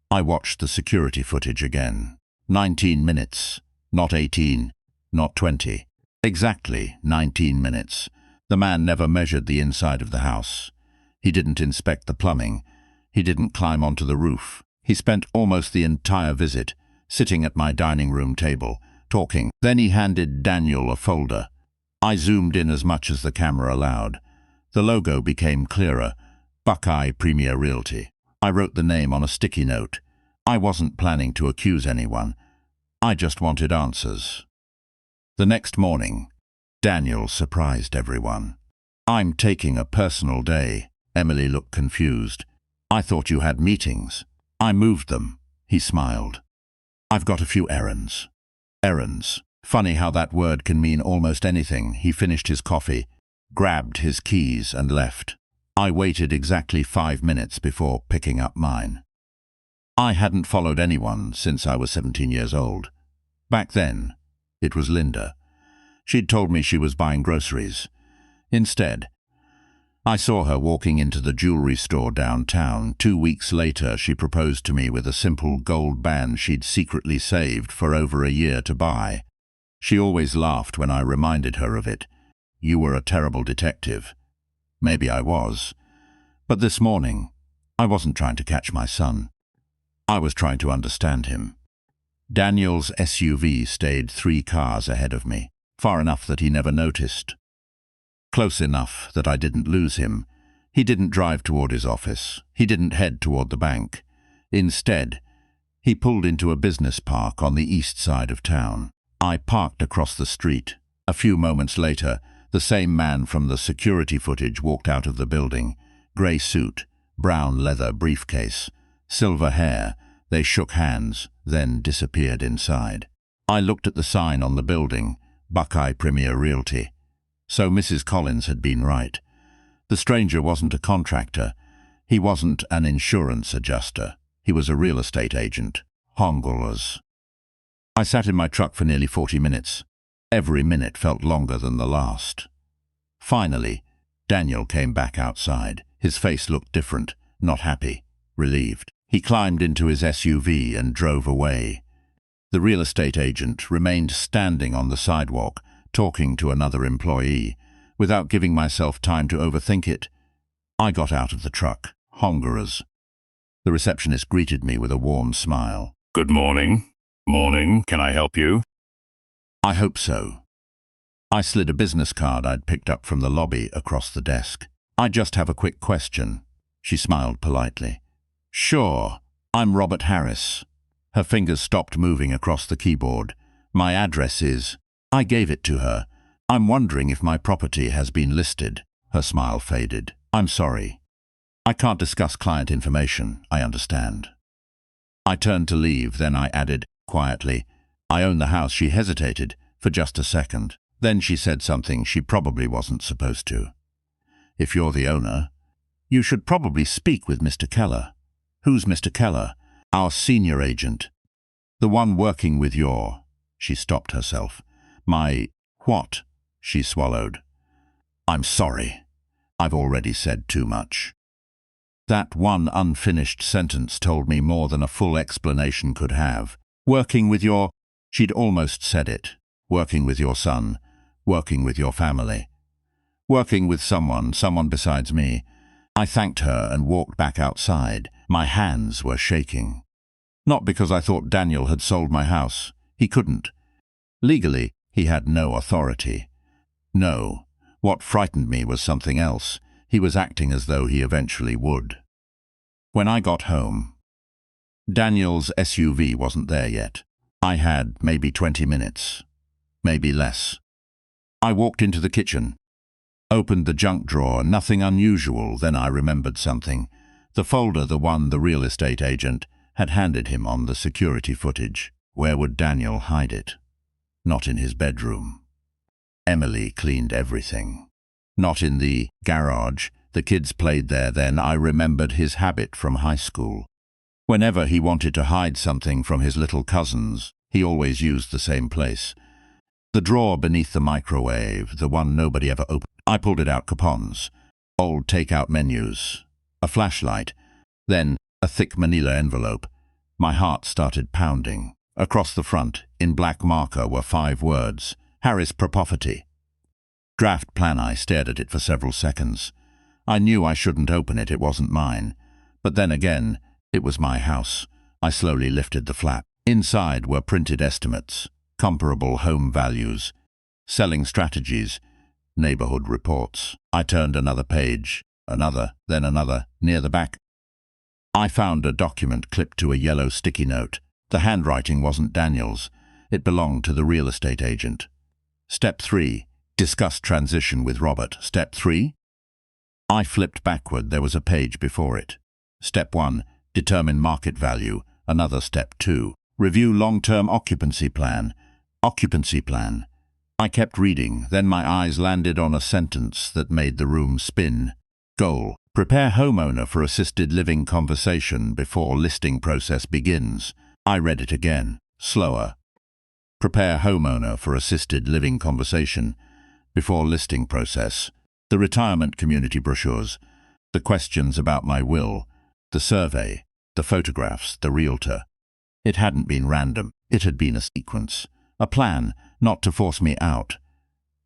I watched the security footage again. 19 minutes, not 18, not 20. Exactly 19 minutes. The man never measured the inside of the house. He didn't inspect the plumbing. He didn't climb onto the roof. He spent almost the entire visit sitting at my dining room table, talking. Then he handed Daniel a folder. I zoomed in as much as the camera allowed. The logo became clearer. Buckeye Premier Realty. I wrote the name on a sticky note. I wasn't planning to accuse anyone. I just wanted answers. The next morning, Daniel surprised everyone. "I'm taking a personal day." Emily looked confused. "I thought you had meetings." "I moved them," he smiled. "I've got a few errands." Errands. Funny how that word can mean almost anything. He finished his coffee, grabbed his keys and left. I waited exactly 5 minutes before picking up mine. I hadn't followed anyone since I was 17 years old. Back then, it was Linda. She'd told me she was buying groceries. Instead, I saw her walking into the jewelry store downtown. 2 weeks later, she proposed to me with a simple gold band she'd secretly saved for over a year to buy. She always laughed when I reminded her of it. "You were a terrible detective." Maybe I was. But this morning, I wasn't trying to catch my son. I was trying to understand him. Daniel's SUV stayed 3 cars ahead of me, far enough that he never noticed. Close enough that I didn't lose him. He didn't drive toward his office. He didn't head toward the bank. Instead, he pulled into a business park on the east side of town. I parked across the street. A few moments later, the same man from the security footage walked out of the building. Grey suit, brown leather briefcase, silver hair. They shook hands, then disappeared inside. I looked at the sign on the building, Buckeye Premier Realty. So Mrs. Collins had been right. The stranger wasn't a contractor. He wasn't an insurance adjuster. He was a real estate agent. Hongolas. I sat in my truck for nearly 40 minutes. Every minute felt longer than the last. Finally, Daniel came back outside. His face looked different, not happy, relieved. He climbed into his SUV and drove away. The real estate agent remained standing on the sidewalk, talking to another employee. Without giving myself time to overthink it, I got out of the truck. Hongoras. The receptionist greeted me with a warm smile. "Good morning." "Morning. Can I help you?" I hope so. I slid a business card I'd picked up from the lobby across the desk. "I just have a quick question." She smiled politely. "Sure. I'm Robert Harris." Her fingers stopped moving across the keyboard. "My address is..." I gave it to her. "I'm wondering if my property has been listed." Her smile faded. "I'm sorry. I can't discuss client information, I understand." I turned to leave, then I added, quietly, "I own the house." She hesitated for just a second. Then she said something she probably wasn't supposed to. "If you're the owner, you should probably speak with Mr. Keller." "Who's Mr. Keller?" "Our senior agent. The one working with your..." She stopped herself. "My..." "What?" She swallowed. "I'm sorry. I've already said too much." That one unfinished sentence told me more than a full explanation could have. "Working with your..." She'd almost said it. "Working with your son. Working with your family. Working with someone besides me." I thanked her and walked back outside. My hands were shaking. Not because I thought Daniel had sold my house. He couldn't. Legally, he had no authority. No, what frightened me was something else. He was acting as though he eventually would. When I got home, Daniel's SUV wasn't there yet. I had maybe 20 minutes, maybe less. I walked into the kitchen, opened the junk drawer, nothing unusual. Then I remembered something. The folder, the one the real estate agent had handed him on the security footage. Where would Daniel hide it? Not in his bedroom. Emily cleaned everything. Not in the garage. The kids played there then. I remembered his habit from high school. Whenever he wanted to hide something from his little cousins, he always used the same place. The drawer beneath the microwave, the one nobody ever opened. I pulled it out. Coupons, old takeout menus, a flashlight, then a thick manila envelope. My heart started pounding. Across the front, in black marker, were 5 words. Harris Property. Draft plan. I stared at it for several seconds. I knew I shouldn't open it. It wasn't mine. But then again, it was my house. I slowly lifted the flap. Inside were printed estimates, comparable home values, selling strategies, neighborhood reports. I turned another page, another, then another. Near the back, I found a document clipped to a yellow sticky note. The handwriting wasn't Daniel's. It belonged to the real estate agent. Step 3. Discuss transition with Robert. Step 3. I flipped backward. There was a page before it. Step 1. Determine market value. Another Step 2. Review long-term occupancy plan. Occupancy plan. I kept reading, then my eyes landed on a sentence that made the room spin. Goal. Prepare homeowner for assisted living conversation before listing process begins. I read it again, slower. Prepare homeowner for assisted living conversation before listing process. The retirement community brochures, the questions about my will, the survey, the photographs, the realtor. It hadn't been random. It had been a sequence, a plan, not to force me out,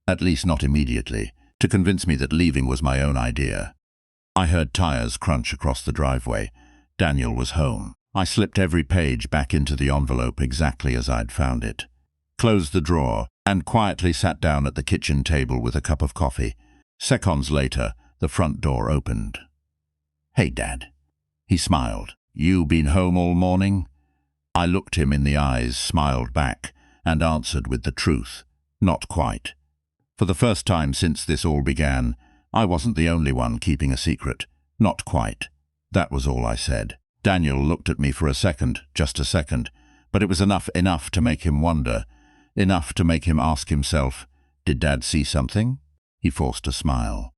at least not immediately, to convince me that leaving was my own idea. I heard tires crunch across the driveway. Daniel was home. I slipped every page back into the envelope exactly as I'd found it, closed the drawer, and quietly sat down at the kitchen table with a cup of coffee. Seconds later, the front door opened. "Hey, Dad." He smiled. "You been home all morning?" I looked him in the eyes, smiled back, and answered with the truth. Not quite. For the first time since this all began, I wasn't the only one keeping a secret. Not quite. That was all I said. Daniel looked at me for a second, just a second, but it was enough to make him wonder, enough to make him ask himself, did Dad see something? He forced a smile.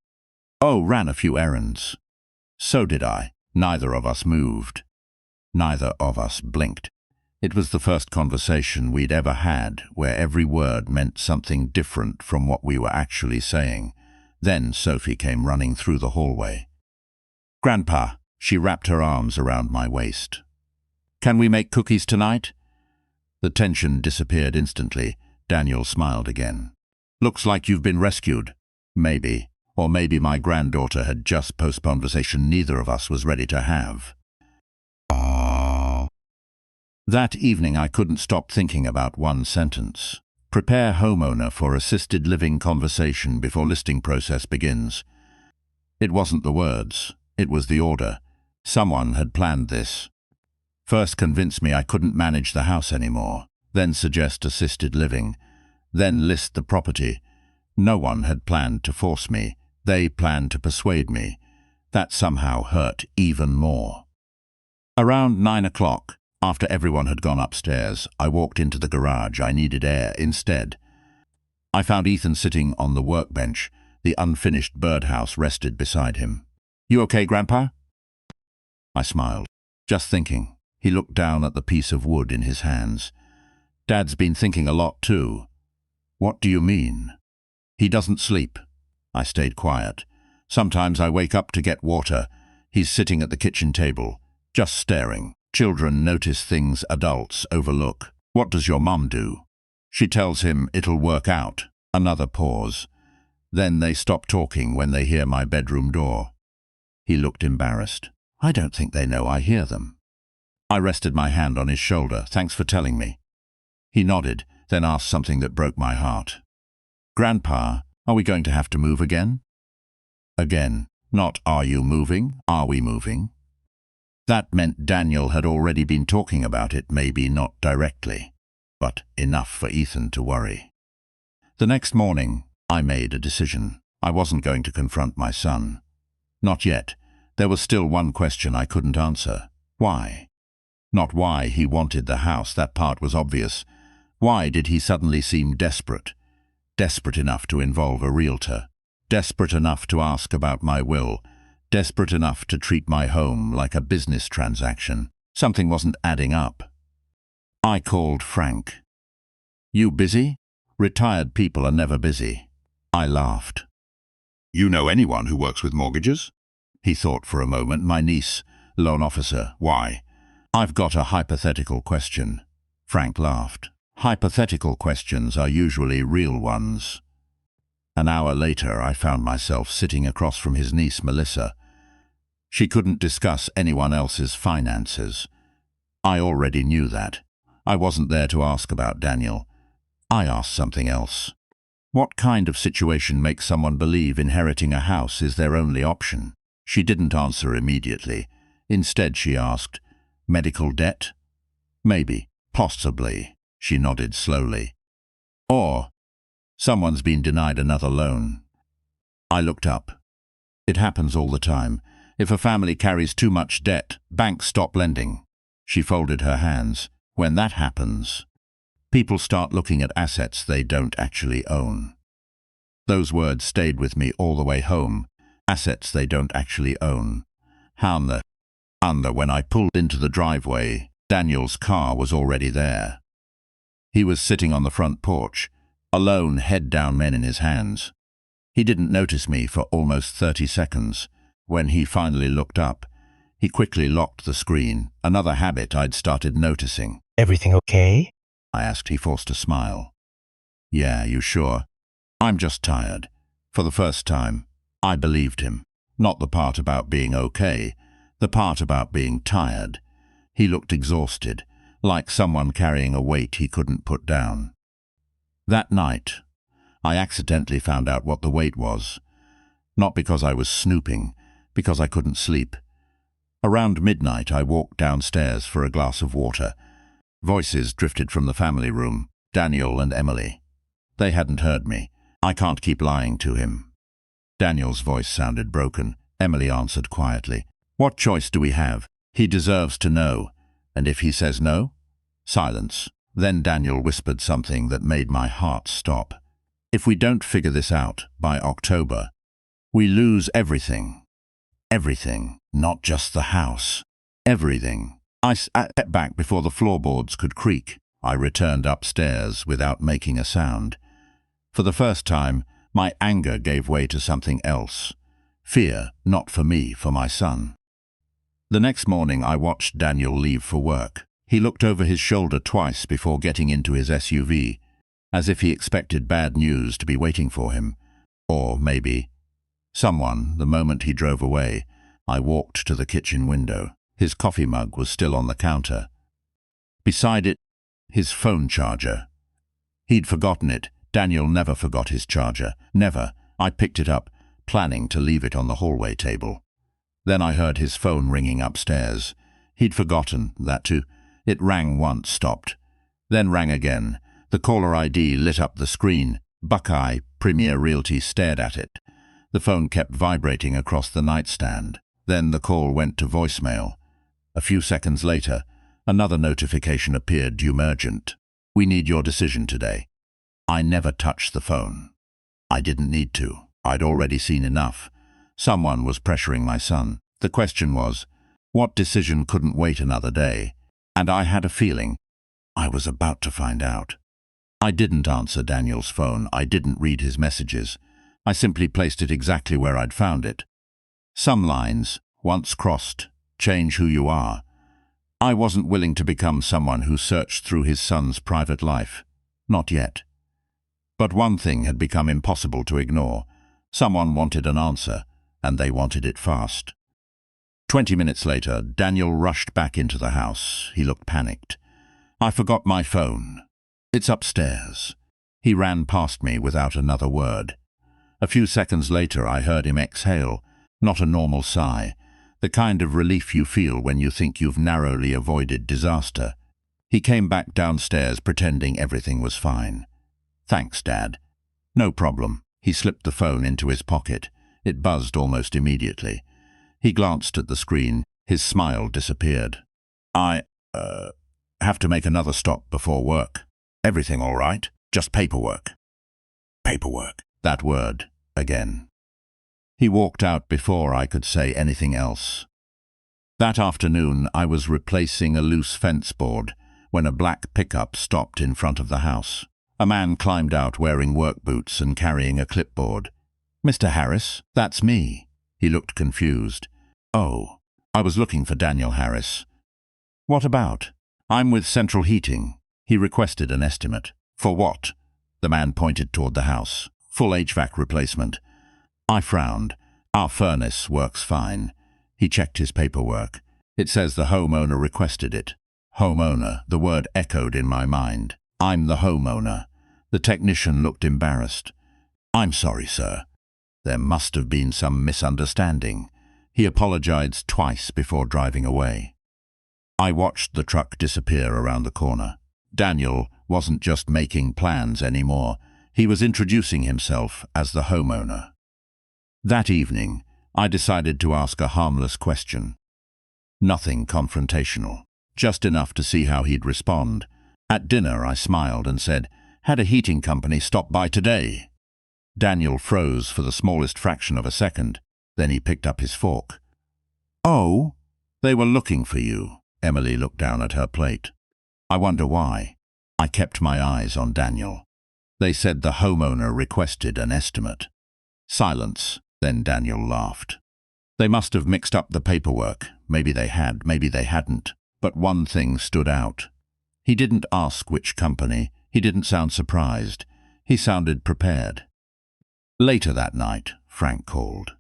"Oh, ran a few errands." So did I. Neither of us moved. Neither of us blinked. It was the first conversation we'd ever had where every word meant something different from what we were actually saying. Then Sophie came running through the hallway. "Grandpa," she wrapped her arms around my waist. "Can we make cookies tonight?" The tension disappeared instantly. Daniel smiled again. "Looks like you've been rescued." Maybe. Or maybe my granddaughter had just postponed a conversation neither of us was ready to have. That evening I couldn't stop thinking about one sentence. Prepare homeowner for assisted living conversation before listing process begins. It wasn't the words, it was the order. Someone had planned this. First convince me I couldn't manage the house anymore, then suggest assisted living, then list the property. No one had planned to force me, they planned to persuade me. That somehow hurt even more. Around 9 o'clock, after everyone had gone upstairs, I walked into the garage. I needed air instead. I found Ethan sitting on the workbench. The unfinished birdhouse rested beside him. "You okay, Grandpa?" I smiled. "Just thinking." He looked down at the piece of wood in his hands. "Dad's been thinking a lot too." "What do you mean?" "He doesn't sleep." I stayed quiet. "Sometimes I wake up to get water. He's sitting at the kitchen table, just staring. Children notice things adults overlook. What does your mum do?" "She tells him it'll work out." Another pause. Then they stop talking when they hear my bedroom door. He looked embarrassed. "I don't think they know I hear them." I rested my hand on his shoulder. "Thanks for telling me." He nodded, then asked something that broke my heart. "Grandpa, are we going to have to move again?" Again. Not are you moving, are we moving? That meant Daniel had already been talking about it, maybe not directly, but enough for Ethan to worry. The next morning, I made a decision. I wasn't going to confront my son. Not yet. There was still one question I couldn't answer. Why? Not why he wanted the house, that part was obvious. Why did he suddenly seem desperate? Desperate enough to involve a realtor. Desperate enough to ask about my will. Desperate enough to treat my home like a business transaction. Something wasn't adding up. I called Frank. "You busy?" "Retired people are never busy." I laughed. "You know anyone who works with mortgages?" He thought for a moment. "My niece, loan officer." "Why?" "I've got a hypothetical question." Frank laughed. "Hypothetical questions are usually real ones." An hour later, I found myself sitting across from his niece, Melissa. She couldn't discuss anyone else's finances. I already knew that. I wasn't there to ask about Daniel. I asked something else. What kind of situation makes someone believe inheriting a house is their only option? She didn't answer immediately. Instead, she asked, "Medical debt?" "Maybe, possibly," she nodded slowly. "Or Someone's been denied another loan. I looked up. It happens all the time. If a family carries too much debt, banks stop lending. She folded her hands. When that happens, people start looking at assets they don't actually own. Those words stayed with me all the way home. Assets they don't actually own. When I pulled into the driveway, Daniel's car was already there. He was sitting on the front porch, alone, head down, pen in his hands. He didn't notice me for almost 30 seconds. When he finally looked up, he quickly locked the screen, another habit I'd started noticing. Everything okay? I asked. He forced a smile. Yeah, you sure? I'm just tired. For the first time, I believed him. Not the part about being okay, the part about being tired. He looked exhausted, like someone carrying a weight he couldn't put down. That night, I accidentally found out what the weight was. Not because I was snooping, because I couldn't sleep. Around midnight, I walked downstairs for a glass of water. Voices drifted from the family room, Daniel and Emily. They hadn't heard me. I can't keep lying to him. Daniel's voice sounded broken. Emily answered quietly. What choice do we have? He deserves to know. And if he says no? Silence. Then Daniel whispered something that made my heart stop. If we don't figure this out by October, we lose everything. Everything, not just the house. Everything. I stepped back before the floorboards could creak. I returned upstairs without making a sound. For the first time, my anger gave way to something else. Fear, not for me, for my son. The next morning, I watched Daniel leave for work. He looked over his shoulder twice before getting into his SUV, as if he expected bad news to be waiting for him. Or maybe someone. The moment he drove away, I walked to the kitchen window. His coffee mug was still on the counter. Beside it, his phone charger. He'd forgotten it. Daniel never forgot his charger. Never. I picked it up, planning to leave it on the hallway table. Then I heard his phone ringing upstairs. He'd forgotten that too. It rang once, stopped. Then rang again. The caller ID lit up the screen. Buckeye Premier Realty stared at it. The phone kept vibrating across the nightstand. Then the call went to voicemail. A few seconds later, another notification appeared, due urgent. We need your decision today. I never touched the phone. I didn't need to. I'd already seen enough. Someone was pressuring my son. The question was, what decision couldn't wait another day? And I had a feeling I was about to find out. I didn't answer Daniel's phone. I didn't read his messages. I simply placed it exactly where I'd found it. Some lines, once crossed, change who you are. I wasn't willing to become someone who searched through his son's private life. Not yet. But one thing had become impossible to ignore. Someone wanted an answer, and they wanted it fast. 20 minutes later, Daniel rushed back into the house. He looked panicked. I forgot my phone. It's upstairs. He ran past me without another word. A few seconds later, I heard him exhale, not a normal sigh, the kind of relief you feel when you think you've narrowly avoided disaster. He came back downstairs pretending everything was fine. Thanks, Dad. No problem. He slipped the phone into his pocket. It buzzed almost immediately. He glanced at the screen. His smile disappeared. I have to make another stop before work. Everything all right? Just paperwork. Paperwork. That word, again. He walked out before I could say anything else. That afternoon, I was replacing a loose fence board when a black pickup stopped in front of the house. A man climbed out wearing work boots and carrying a clipboard. Mr. Harris, that's me. He looked confused. Oh, I was looking for Daniel Harris. What about? I'm with Central Heating. He requested an estimate. For what? The man pointed toward the house. Full HVAC replacement. I frowned. Our furnace works fine. He checked his paperwork. It says the homeowner requested it. Homeowner, the word echoed in my mind. I'm the homeowner. The technician looked embarrassed. I'm sorry, sir. There must have been some misunderstanding. He apologized twice before driving away. I watched the truck disappear around the corner. Daniel wasn't just making plans anymore. He was introducing himself as the homeowner. That evening, I decided to ask a harmless question. Nothing confrontational, just enough to see how he'd respond. At dinner, I smiled and said, "Had a heating company stop by today." Daniel froze for the smallest fraction of a second. Then he picked up his fork. "Oh, they were looking for you." Emily looked down at her plate. "I wonder why." I kept my eyes on Daniel. "They said the homeowner requested an estimate." Silence. Then Daniel laughed. "They must have mixed up the paperwork. Maybe they had, maybe they hadn't. But one thing stood out. He didn't ask which company. He didn't sound surprised. He sounded prepared." Later that night, Frank called.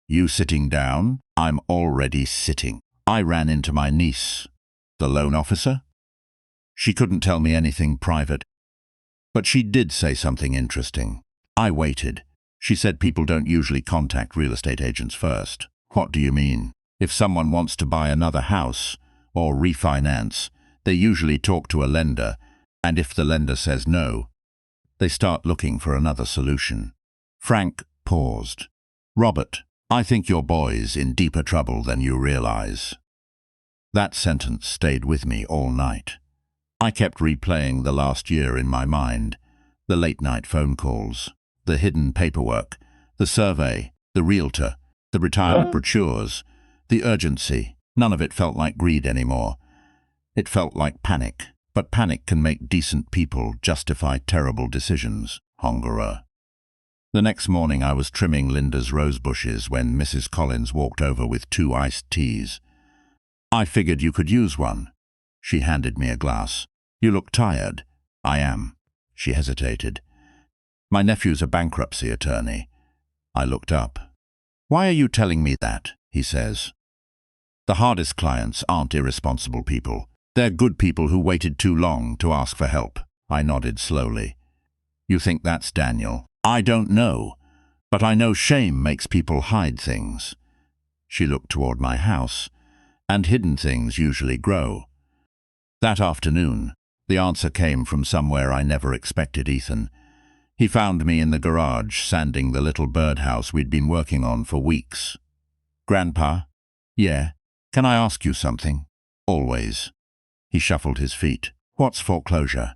"You sitting down?" "I'm already sitting." I ran into my niece. "The loan officer?" She couldn't tell me anything private, but she did say something interesting. I waited. She said people don't usually contact real estate agents first. "What do you mean?" "If someone wants to buy another house or refinance, they usually talk to a lender, and if the lender says no, they start looking for another solution." Frank paused. "Robert, I think your boy's in deeper trouble than you realize." That sentence stayed with me all night. I kept replaying the last year in my mind, the late-night phone calls, the hidden paperwork, the survey, the realtor, the retirement brochures, the urgency. None of it felt like greed anymore. It felt like panic, but panic can make decent people justify terrible decisions. Hongera. The next morning I was trimming Linda's rose bushes when Mrs. Collins walked over with 2 iced teas. "I figured you could use one." She handed me a glass. "You look tired." "I am." She hesitated. "My nephew's a bankruptcy attorney." I looked up. "Why are you telling me that?" he says. "The hardest clients aren't irresponsible people. They're good people who waited too long to ask for help." I nodded slowly. "You think that's Daniel?" "I don't know, but I know shame makes people hide things." She looked toward my house, and hidden things usually grow. That afternoon, the answer came from somewhere I never expected. Ethan. He found me in the garage, sanding the little birdhouse we'd been working on for weeks. "Grandpa?" "Yeah. Can I ask you something?" "Always." He shuffled his feet. "What's foreclosure?"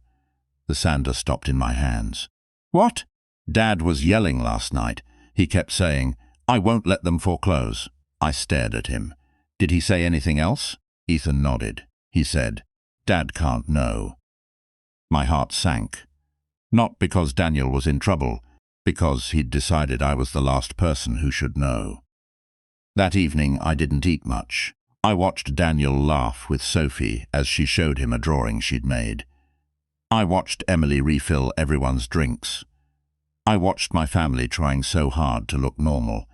The sander stopped in my hands. "What?" "Dad was yelling last night. He kept saying, 'I won't let them foreclose.'" I stared at him. "Did he say anything else?" Ethan nodded. He said, "Dad can't know." My heart sank. Not because Daniel was in trouble, because he'd decided I was the last person who should know. That evening I didn't eat much. I watched Daniel laugh with Sophie as she showed him a drawing she'd made. I watched Emily refill everyone's drinks. I watched my family trying so hard to look normal.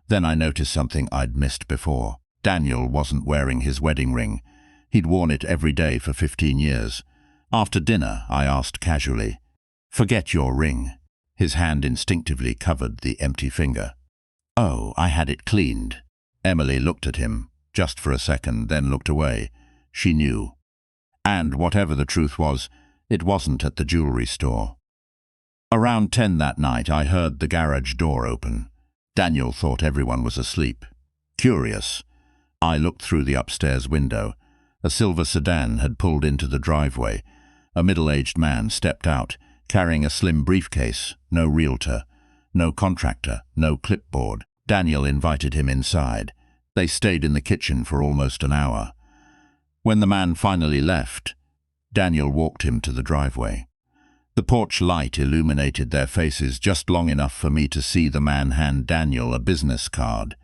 Then I noticed something I'd missed before. Daniel wasn't wearing his wedding ring. He'd worn it every day for 15 years. After dinner, I asked casually, "Forget your ring." His hand instinctively covered the empty finger. "Oh, I had it cleaned." Emily looked at him, just for a second, then looked away. She knew. And whatever the truth was, it wasn't at the jewelry store. Around 10 that night, I heard the garage door open. Daniel thought everyone was asleep. Curious, I looked through the upstairs window. A silver sedan had pulled into the driveway. A middle-aged man stepped out, carrying a slim briefcase. No realtor, no contractor, no clipboard. Daniel invited him inside. They stayed in the kitchen for almost an hour. When the man finally left, Daniel walked him to the driveway. The porch light illuminated their faces just long enough for me to see the man hand Daniel a business card.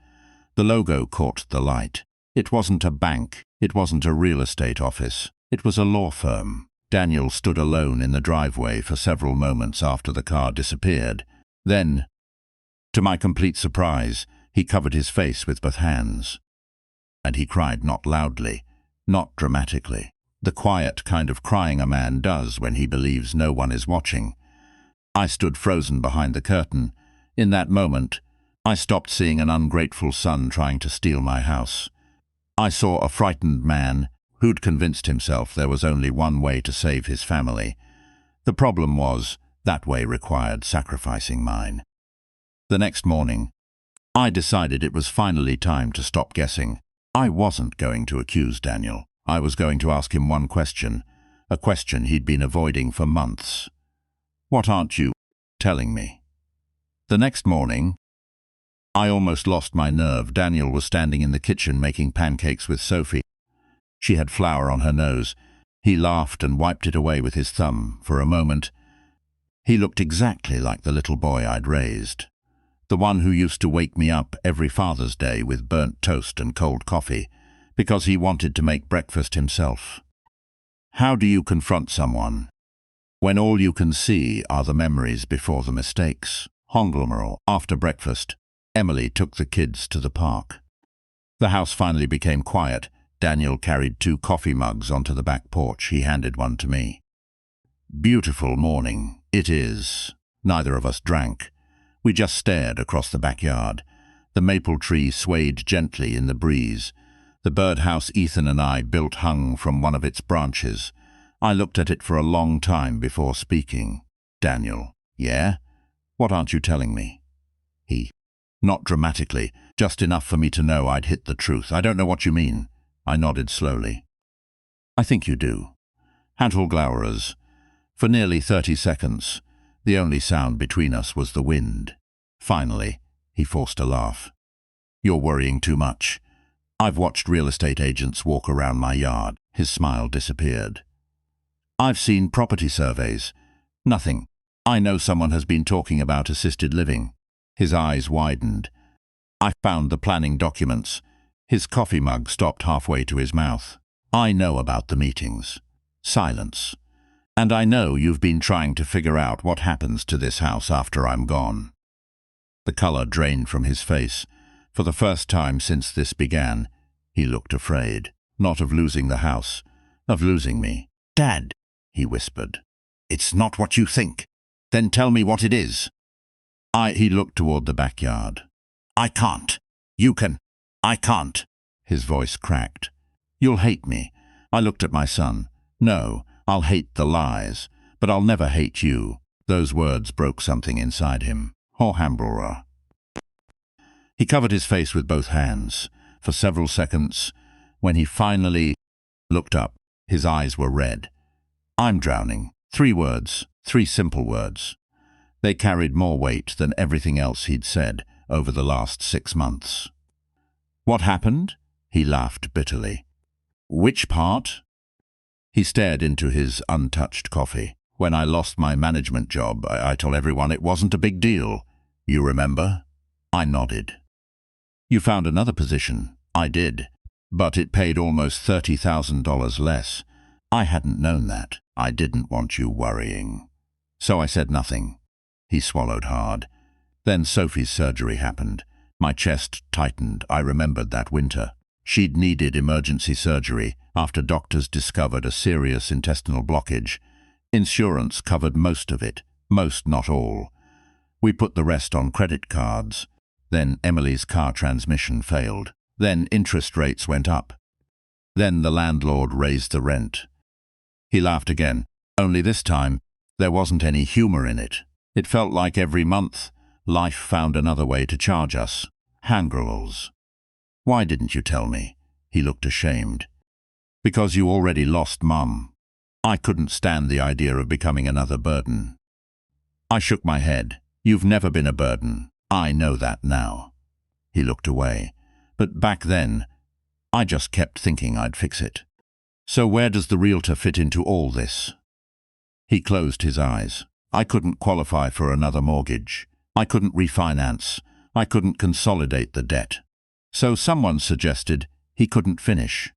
The logo caught the light. It wasn't a bank. It wasn't a real estate office. It was a law firm. Daniel stood alone in the driveway for several moments after the car disappeared. Then, to my complete surprise, he covered his face with both hands. And he cried, not loudly, not dramatically. The quiet kind of crying a man does when he believes no one is watching. I stood frozen behind the curtain. In that moment, I stopped seeing an ungrateful son trying to steal my house. I saw a frightened man who'd convinced himself there was only one way to save his family. The problem was, That way required sacrificing mine. The next morning, I decided it was finally time to stop guessing. I wasn't going to accuse Daniel. I was going to ask him one question, a question he'd been avoiding for months. What aren't you telling me? The next morning, I almost lost my nerve. Daniel was standing in the kitchen making pancakes with Sophie. She had flour on her nose. He laughed and wiped it away with his thumb. For a moment, he looked exactly like the little boy I'd raised. The one who used to wake me up every Father's Day with burnt toast and cold coffee, because he wanted to make breakfast himself. How do you confront someone when all you can see are the memories before the mistakes? Honglomeral. After breakfast, Emily took the kids to the park. The house finally became quiet. Daniel carried 2 coffee mugs onto the back porch. He handed one to me. Beautiful morning, it is. Neither of us drank. We just stared across the backyard. The maple tree swayed gently in the breeze. The birdhouse Ethan and I built hung from one of its branches. I looked at it for a long time before speaking. Daniel, yeah? What aren't you telling me? He, not dramatically, just enough for me to know I'd hit the truth. I don't know what you mean. I nodded slowly. I think you do. Handful glowerers. For nearly 30 seconds, the only sound between us was the wind. Finally, he forced a laugh. You're worrying too much. I've watched real estate agents walk around my yard. His smile disappeared. I've seen property surveys. Nothing. I know someone has been talking about assisted living. His eyes widened. I found the planning documents. His coffee mug stopped halfway to his mouth. I know about the meetings. Silence. And I know you've been trying to figure out what happens to this house after I'm gone. The color drained from his face. For the first time since this began, he looked afraid. Not of losing the house, of losing me. Dad, he whispered. It's not what you think. Then tell me what it is. He looked toward the backyard. I can't. You can. I can't. His voice cracked. You'll hate me. I looked at my son. No, I'll hate the lies, but I'll never hate you. Those words broke something inside him. Hambura. He covered his face with both hands. For several seconds, when he finally looked up, his eyes were red. I'm drowning. 3 words, 3 simple words. They carried more weight than everything else he'd said over the last 6 months. What happened? He laughed bitterly. Which part? He stared into his untouched coffee. When I lost my management job, I told everyone it wasn't a big deal. You remember? I nodded. You found another position. I did. But it paid almost $30,000 less. I hadn't known that. I didn't want you worrying. So I said nothing. He swallowed hard. Then Sophie's surgery happened. My chest tightened. I remembered that winter. She'd needed emergency surgery after doctors discovered a serious intestinal blockage. Insurance covered most of it, most, not all. We put the rest on credit cards. Then Emily's car transmission failed. Then interest rates went up. Then the landlord raised the rent. He laughed again, only this time there wasn't any humor in it. It felt like every month life found another way to charge us. Handgrills. Why didn't you tell me? He looked ashamed. Because you already lost Mum. I couldn't stand the idea of becoming another burden. I shook my head. You've never been a burden. I know that now. He looked away. But back then, I just kept thinking I'd fix it. So where does the realtor fit into all this? He closed his eyes. I couldn't qualify for another mortgage. I couldn't refinance. I couldn't consolidate the debt. So someone suggested he couldn't finish.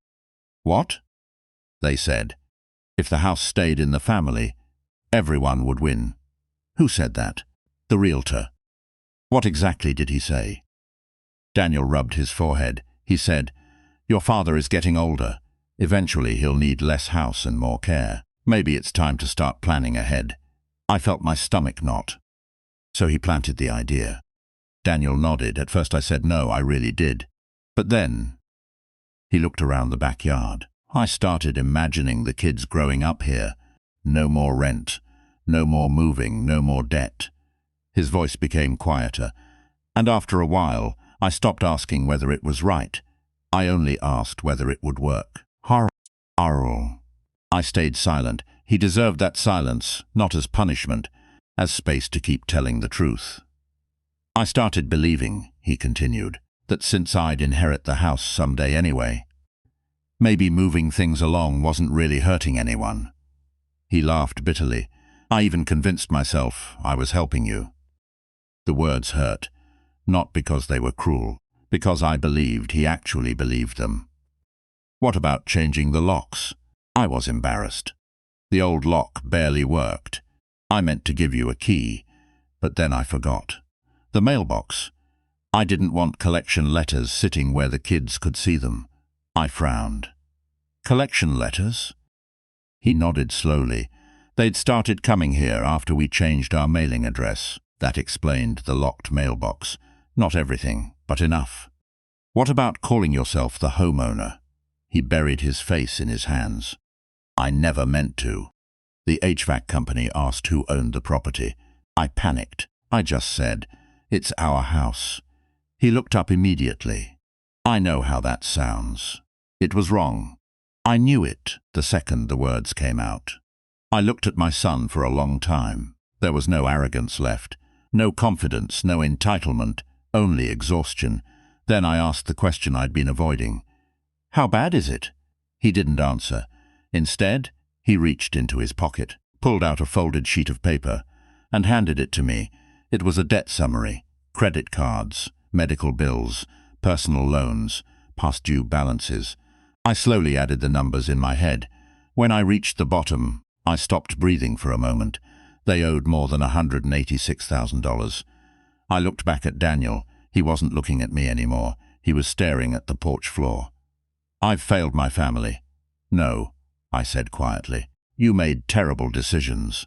What? They said. If the house stayed in the family, everyone would win. Who said that? The realtor. What exactly did he say? Daniel rubbed his forehead. He said, your father is getting older. Eventually he'll need less house and more care. Maybe it's time to start planning ahead. I felt my stomach knot. So he planted the idea. Daniel nodded. At first I said no, I really did. But then he looked around the backyard. I started imagining the kids growing up here. No more rent. No more moving, no more debt. His voice became quieter, and after a while, I stopped asking whether it was right. I only asked whether it would work. Horrible. I stayed silent. He deserved that silence, not as punishment, as space to keep telling the truth. I started believing, he continued, that since I'd inherit the house someday anyway, maybe moving things along wasn't really hurting anyone. He laughed bitterly. I even convinced myself I was helping you. The words hurt, not because they were cruel, because I believed he actually believed them. What about changing the locks? I was embarrassed. The old lock barely worked. I meant to give you a key, but then I forgot. The mailbox. I didn't want collection letters sitting where the kids could see them. I frowned. Collection letters? He nodded slowly. They'd started coming here after we changed our mailing address. That explained the locked mailbox. Not everything, but enough. What about calling yourself the homeowner? He buried his face in his hands. I never meant to. The HVAC company asked who owned the property. I panicked. I just said, "It's our house." He looked up immediately. I know how that sounds. It was wrong. I knew it the second the words came out. I looked at my son for a long time. There was no arrogance left, no confidence, no entitlement, only exhaustion. Then I asked the question I'd been avoiding. How bad is it? He didn't answer. Instead, he reached into his pocket, pulled out a folded sheet of paper, and handed it to me. It was a debt summary, credit cards, medical bills, personal loans, past due balances. I slowly added the numbers in my head. When I reached the bottom, I stopped breathing for a moment. They owed more than $186,000. I looked back at Daniel. He wasn't looking at me anymore. He was staring at the porch floor. I've failed my family. No, I said quietly. You made terrible decisions.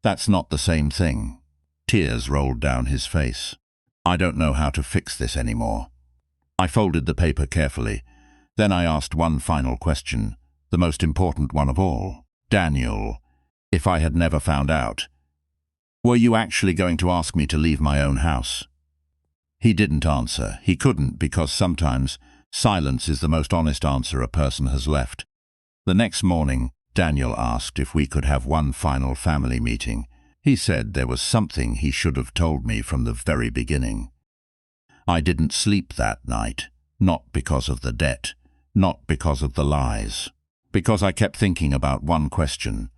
That's not the same thing. Tears rolled down his face. I don't know how to fix this anymore. I folded the paper carefully. Then I asked one final question, the most important one of all. Daniel, if I had never found out, were you actually going to ask me to leave my own house? He didn't answer. He couldn't, because sometimes silence is the most honest answer a person has left. The next morning, Daniel asked if we could have one final family meeting. He said there was something he should have told me from the very beginning. I didn't sleep that night, not because of the debt, not because of the lies, because I kept thinking about one question.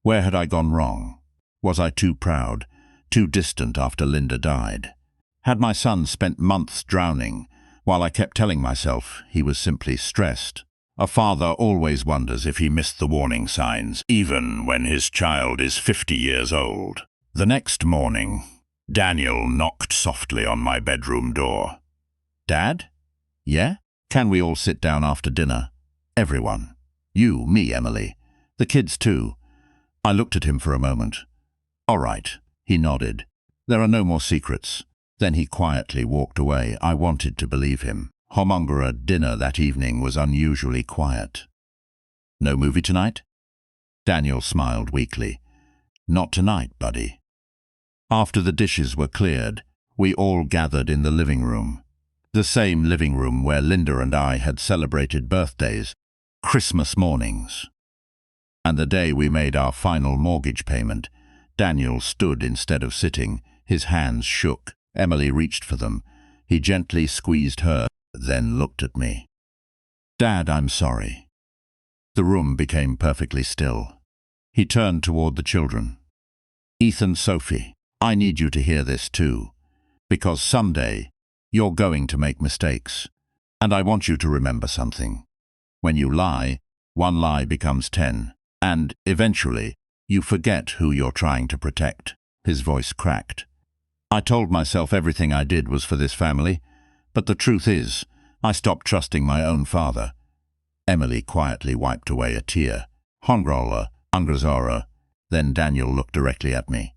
Where had I gone wrong? Was I too proud, too distant after Linda died? Had my son spent months drowning, while I kept telling myself he was simply stressed? A father always wonders if he missed the warning signs, even when his child is 50 years old. The next morning, Daniel knocked softly on my bedroom door. Dad? Yeah? Can we all sit down after dinner? Everyone. You, me, Emily. The kids too. I looked at him for a moment. All right, he nodded. There are no more secrets. Then he quietly walked away. I wanted to believe him. Homongera dinner that evening was unusually quiet. No movie tonight? Daniel smiled weakly. Not tonight, buddy. After the dishes were cleared, we all gathered in the living room. The same living room where Linda and I had celebrated birthdays, Christmas mornings. And the day we made our final mortgage payment, Daniel stood instead of sitting. His hands shook. Emily reached for them. He gently squeezed her, then looked at me. Dad, I'm sorry. The room became perfectly still. He turned toward the children. Ethan, Sophie, I need you to hear this too, because someday you're going to make mistakes, and I want you to remember something. When you lie, one lie becomes 10, and eventually you forget who you're trying to protect. His voice cracked. I told myself everything I did was for this family, but the truth is, I stopped trusting my own father. Emily quietly wiped away a tear. Hongrola, Angrazora. Then Daniel looked directly at me.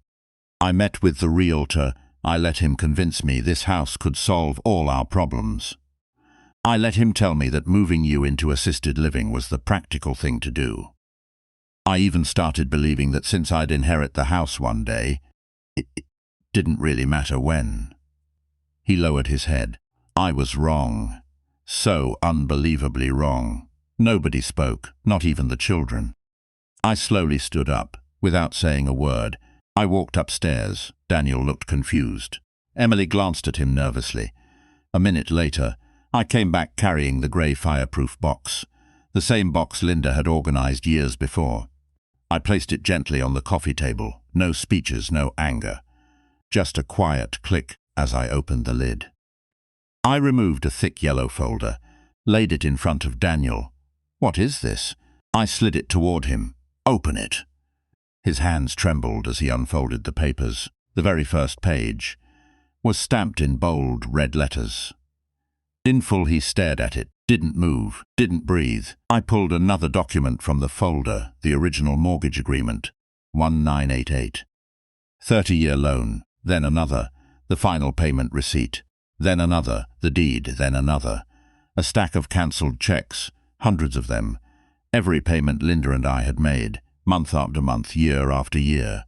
I met with the realtor. I let him convince me this house could solve all our problems. I let him tell me that moving you into assisted living was the practical thing to do. I even started believing that since I'd inherit the house one day, it didn't really matter when. He lowered his head. I was wrong. So unbelievably wrong. Nobody spoke, not even the children. I slowly stood up, without saying a word. I walked upstairs. Daniel looked confused. Emily glanced at him nervously. A minute later, I came back carrying the grey fireproof box, the same box Linda had organized years before. I placed it gently on the coffee table. No speeches, no anger. Just a quiet click as I opened the lid. I removed a thick yellow folder, laid it in front of Daniel. "What is this?" I slid it toward him. "Open it." His hands trembled as he unfolded the papers. The very first page was stamped in bold red letters. In full he stared at it, didn't move, didn't breathe. I pulled another document from the folder, the original mortgage agreement, 1988. 30-year loan, then another, the final payment receipt, then another, the deed, then another. A stack of cancelled checks, hundreds of them. Every payment Linda and I had made, month after month, year after year.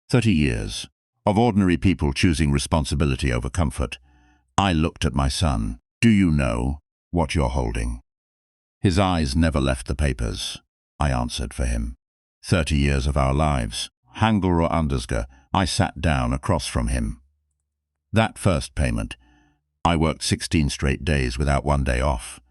30 years of ordinary people choosing responsibility over comfort. I looked at my son. "Do you know what you're holding?" His eyes never left the papers. I answered for him. 30 years of our lives. Hangul or Undersga. I sat down across from him. That first payment, I worked 16 straight days without one day off.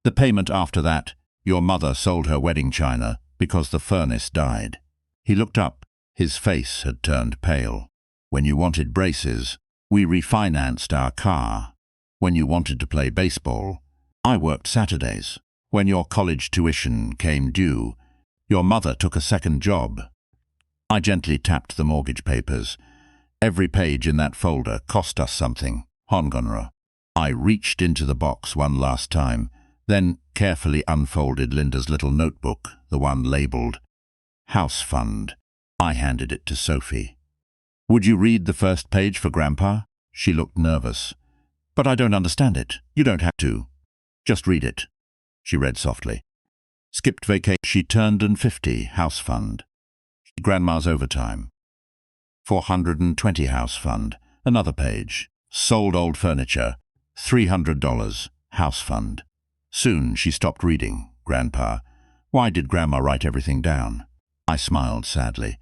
The payment after that, your mother sold her wedding china because the furnace died. He looked up. His face had turned pale. When you wanted braces, we refinanced our car. When you wanted to play baseball, I worked Saturdays. When your college tuition came due, your mother took a second job. I gently tapped the mortgage papers. Every page in that folder cost us something. Hongonra. I reached into the box one last time, then carefully unfolded Linda's little notebook, the one labeled House Fund. I handed it to Sophie. "Would you read the first page for Grandpa?" She looked nervous. "But I don't understand it." "You don't have to. Just read it." She read softly. Skipped vacation. She turned and 50, house fund. Grandma's overtime. 420 house fund. Another page. Sold old furniture. $300, house fund. Soon she stopped reading. Grandpa. Why did Grandma write everything down? I smiled sadly.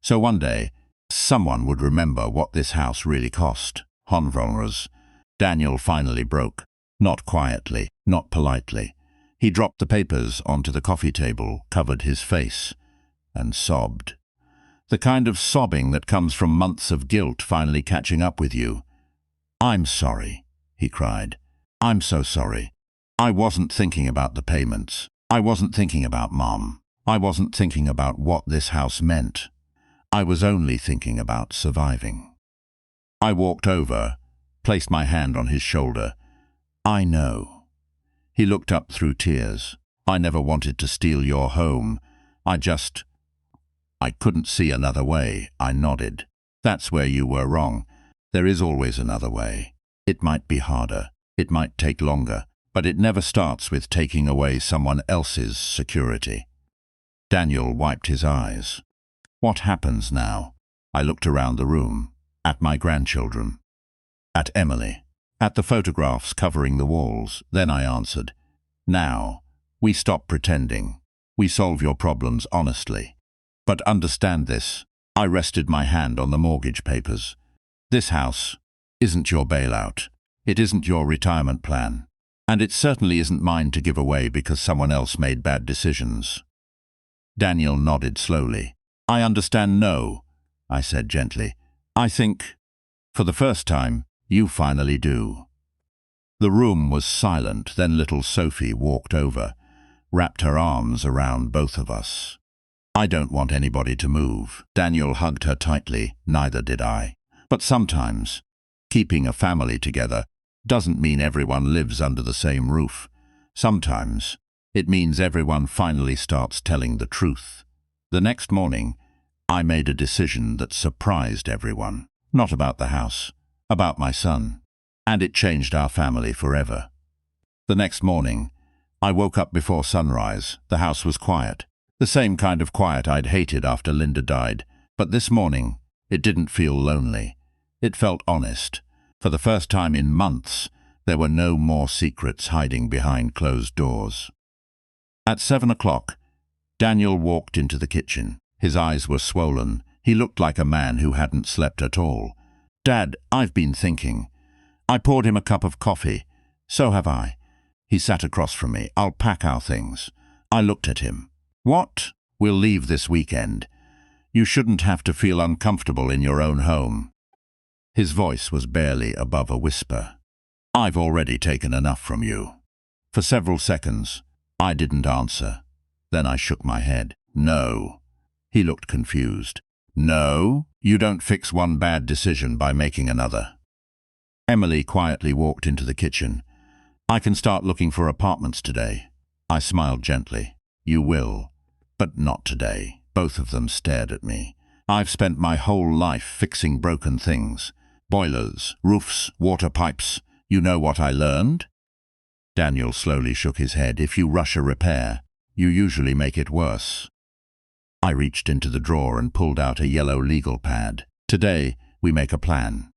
So one day, someone would remember what this house really cost. Honvolras. Daniel finally broke. Not quietly, not politely. He dropped the papers onto the coffee table, covered his face, and sobbed. The kind of sobbing that comes from months of guilt finally catching up with you. "I'm sorry," he cried. "I'm so sorry. I wasn't thinking about the payments. I wasn't thinking about Mom. I wasn't thinking about what this house meant. I was only thinking about surviving." I walked over, placed my hand on his shoulder. "I know." He looked up through tears. "I never wanted to steal your home. I couldn't see another way." I nodded. "That's where you were wrong. There is always another way. It might be harder. It might take longer. But it never starts with taking away someone else's security." Daniel wiped his eyes. "What happens now?" I looked around the room, at my grandchildren, at Emily, at the photographs covering the walls. Then I answered, "Now, we stop pretending. We solve your problems honestly. But understand this." I rested my hand on the mortgage papers. "This house isn't your bailout. It isn't your retirement plan. And it certainly isn't mine to give away because someone else made bad decisions." Daniel nodded slowly. "I understand no," I said gently. "I think, for the first time, you finally do." The room was silent. Then little Sophie walked over, wrapped her arms around both of us. "I don't want anybody to move." Daniel hugged her tightly. Neither did I. But sometimes, keeping a family together doesn't mean everyone lives under the same roof. Sometimes, it means everyone finally starts telling the truth. The next morning, I made a decision that surprised everyone. Not about the house, about my son. And it changed our family forever. The next morning, I woke up before sunrise. The house was quiet. The same kind of quiet I'd hated after Linda died, but this morning, it didn't feel lonely. It felt honest. For the first time in months, there were no more secrets hiding behind closed doors. At 7 o'clock, Daniel walked into the kitchen. His eyes were swollen. He looked like a man who hadn't slept at all. "Dad, I've been thinking." I poured him a cup of coffee. "So have I." He sat across from me. "I'll pack our things." I looked at him. "What? We'll leave this weekend. You shouldn't have to feel uncomfortable in your own home." His voice was barely above a whisper. "I've already taken enough from you." For several seconds, I didn't answer. Then I shook my head. "No." He looked confused. "No? You don't fix one bad decision by making another." Emily quietly walked into the kitchen. "I can start looking for apartments today." I smiled gently. "You will, but not today." Both of them stared at me. "I've spent my whole life fixing broken things. Boilers, roofs, water pipes. You know what I learned?" Daniel slowly shook his head. "If you rush a repair, you usually make it worse." I reached into the drawer and pulled out a yellow legal pad. "Today, we make a plan.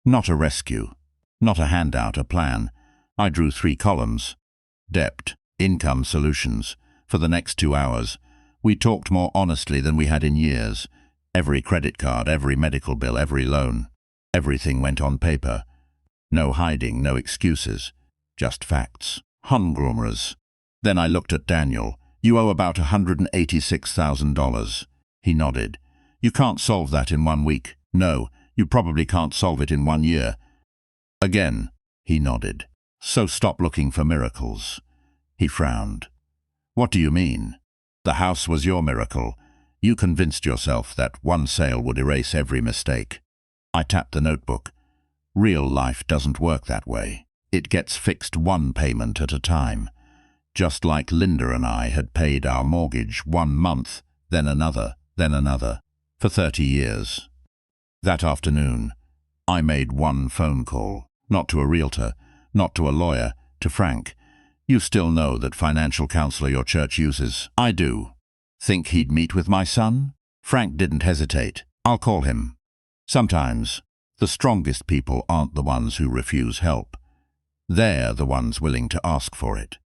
Not a rescue, not a handout, a plan." I drew 3 columns. Debt, income, solutions. For the next 2 hours, we talked more honestly than we had in years. Every credit card, every medical bill, every loan. Everything went on paper. No hiding, no excuses. Just facts. Humgrumers. Then I looked at Daniel. "You owe about $186,000. He nodded. "You can't solve that in 1 week. No, you probably can't solve it in 1 year. Again, he nodded. "So stop looking for miracles." He frowned. "What do you mean?" "The house was your miracle. You convinced yourself that one sale would erase every mistake." I tapped the notebook. "Real life doesn't work that way. It gets fixed one payment at a time. Just like Linda and I had paid our mortgage 1 month, then another, for 30 years. That afternoon, I made one phone call, not to a realtor, not to a lawyer, to Frank. "You still know that financial counselor your church uses?" "I do." "Think he'd meet with my son?" Frank didn't hesitate. "I'll call him." Sometimes, the strongest people aren't the ones who refuse help. They're the ones willing to ask for it.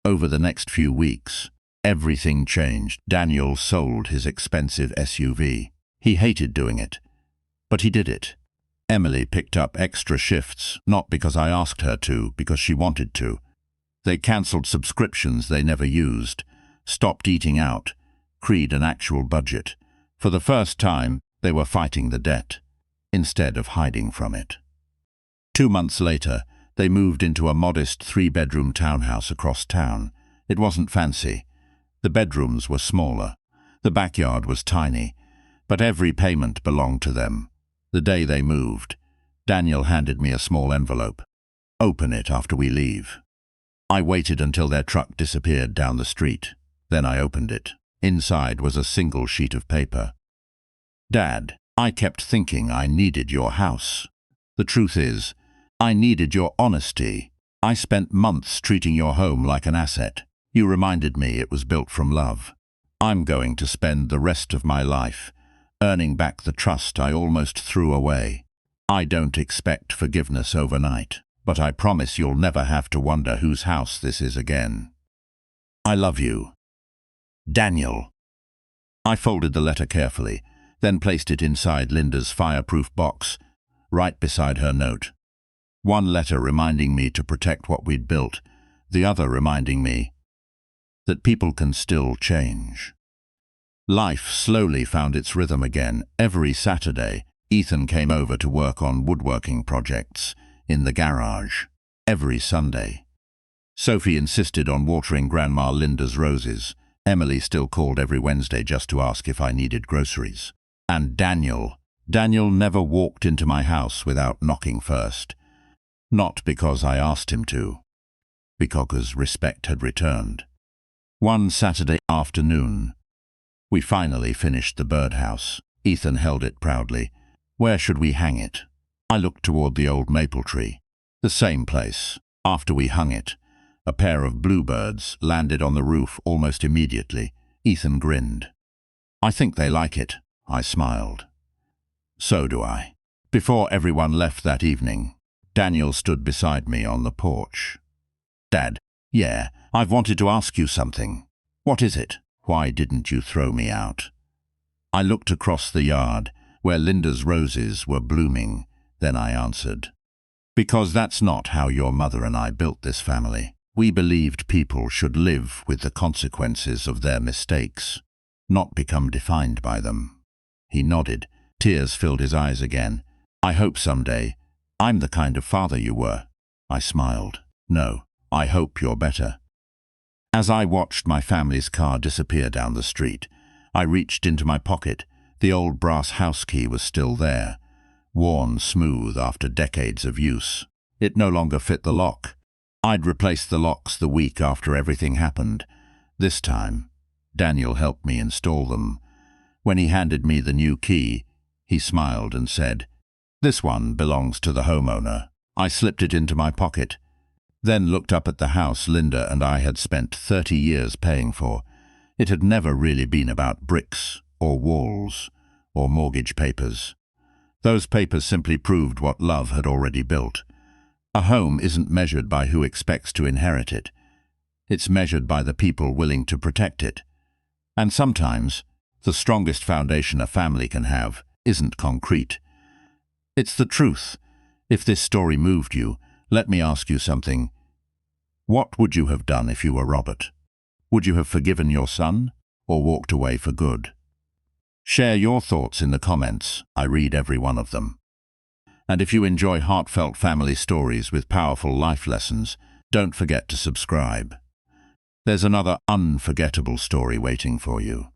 Over the next few weeks, everything changed. Daniel sold his expensive SUV. He hated doing it, but he did it. Emily picked up extra shifts, not because I asked her to, because she wanted to. They cancelled subscriptions they never used, stopped eating out, created an actual budget. For the first time, they were fighting the debt, instead of hiding from it. 2 months later, they moved into a modest 3-bedroom townhouse across town. It wasn't fancy. The bedrooms were smaller. The backyard was tiny. But every payment belonged to them. The day they moved, Daniel handed me a small envelope. "Open it after we leave." I waited until their truck disappeared down the street. Then I opened it. Inside was a single sheet of paper. "Dad, I kept thinking I needed your house. The truth is, I needed your honesty. I spent months treating your home like an asset. You reminded me it was built from love. I'm going to spend the rest of my life earning back the trust I almost threw away. I don't expect forgiveness overnight, but I promise you'll never have to wonder whose house this is again. I love you. Daniel." I folded the letter carefully, then placed it inside Linda's fireproof box, right beside her note. One letter reminding me to protect what we'd built, the other reminding me that people can still change. Life slowly found its rhythm again. Every Saturday, Ethan came over to work on woodworking projects in the garage. Every Sunday, Sophie insisted on watering Grandma Linda's roses. Emily still called every Wednesday just to ask if I needed groceries. And Daniel never walked into my house without knocking first. Not because I asked him to, because respect had returned. One Saturday afternoon, we finally finished the birdhouse. Ethan held it proudly. Where should we hang it? I looked toward the old maple tree. The same place. After we hung it, a pair of bluebirds landed on the roof almost immediately. Ethan grinned. I think they like it, I smiled. So do I. Before everyone left that evening, Daniel stood beside me on the porch. Dad, yeah, I've wanted to ask you something. What is it? Why didn't you throw me out? I looked across the yard, where Linda's roses were blooming. Then I answered, because that's not how your mother and I built this family. We believed people should live with the consequences of their mistakes, not become defined by them. He nodded. Tears filled his eyes again. I hope someday I'm the kind of father you were. I smiled. No, I hope you're better. As I watched my family's car disappear down the street, I reached into my pocket. The old brass house key was still there, worn smooth after decades of use. It no longer fit the lock. I'd replaced the locks the week after everything happened. This time, Daniel helped me install them. When he handed me the new key, he smiled and said, "This one belongs to the homeowner." I slipped it into my pocket, then looked up at the house Linda and I had spent 30 years paying for. It had never really been about bricks or walls or mortgage papers. Those papers simply proved what love had already built. A home isn't measured by who expects to inherit it. It's measured by the people willing to protect it. And sometimes, the strongest foundation a family can have isn't concrete. It's the truth. If this story moved you, let me ask you something. What would you have done if you were Robert? Would you have forgiven your son or walked away for good? Share your thoughts in the comments. I read every one of them. And if you enjoy heartfelt family stories with powerful life lessons, don't forget to subscribe. There's another unforgettable story waiting for you.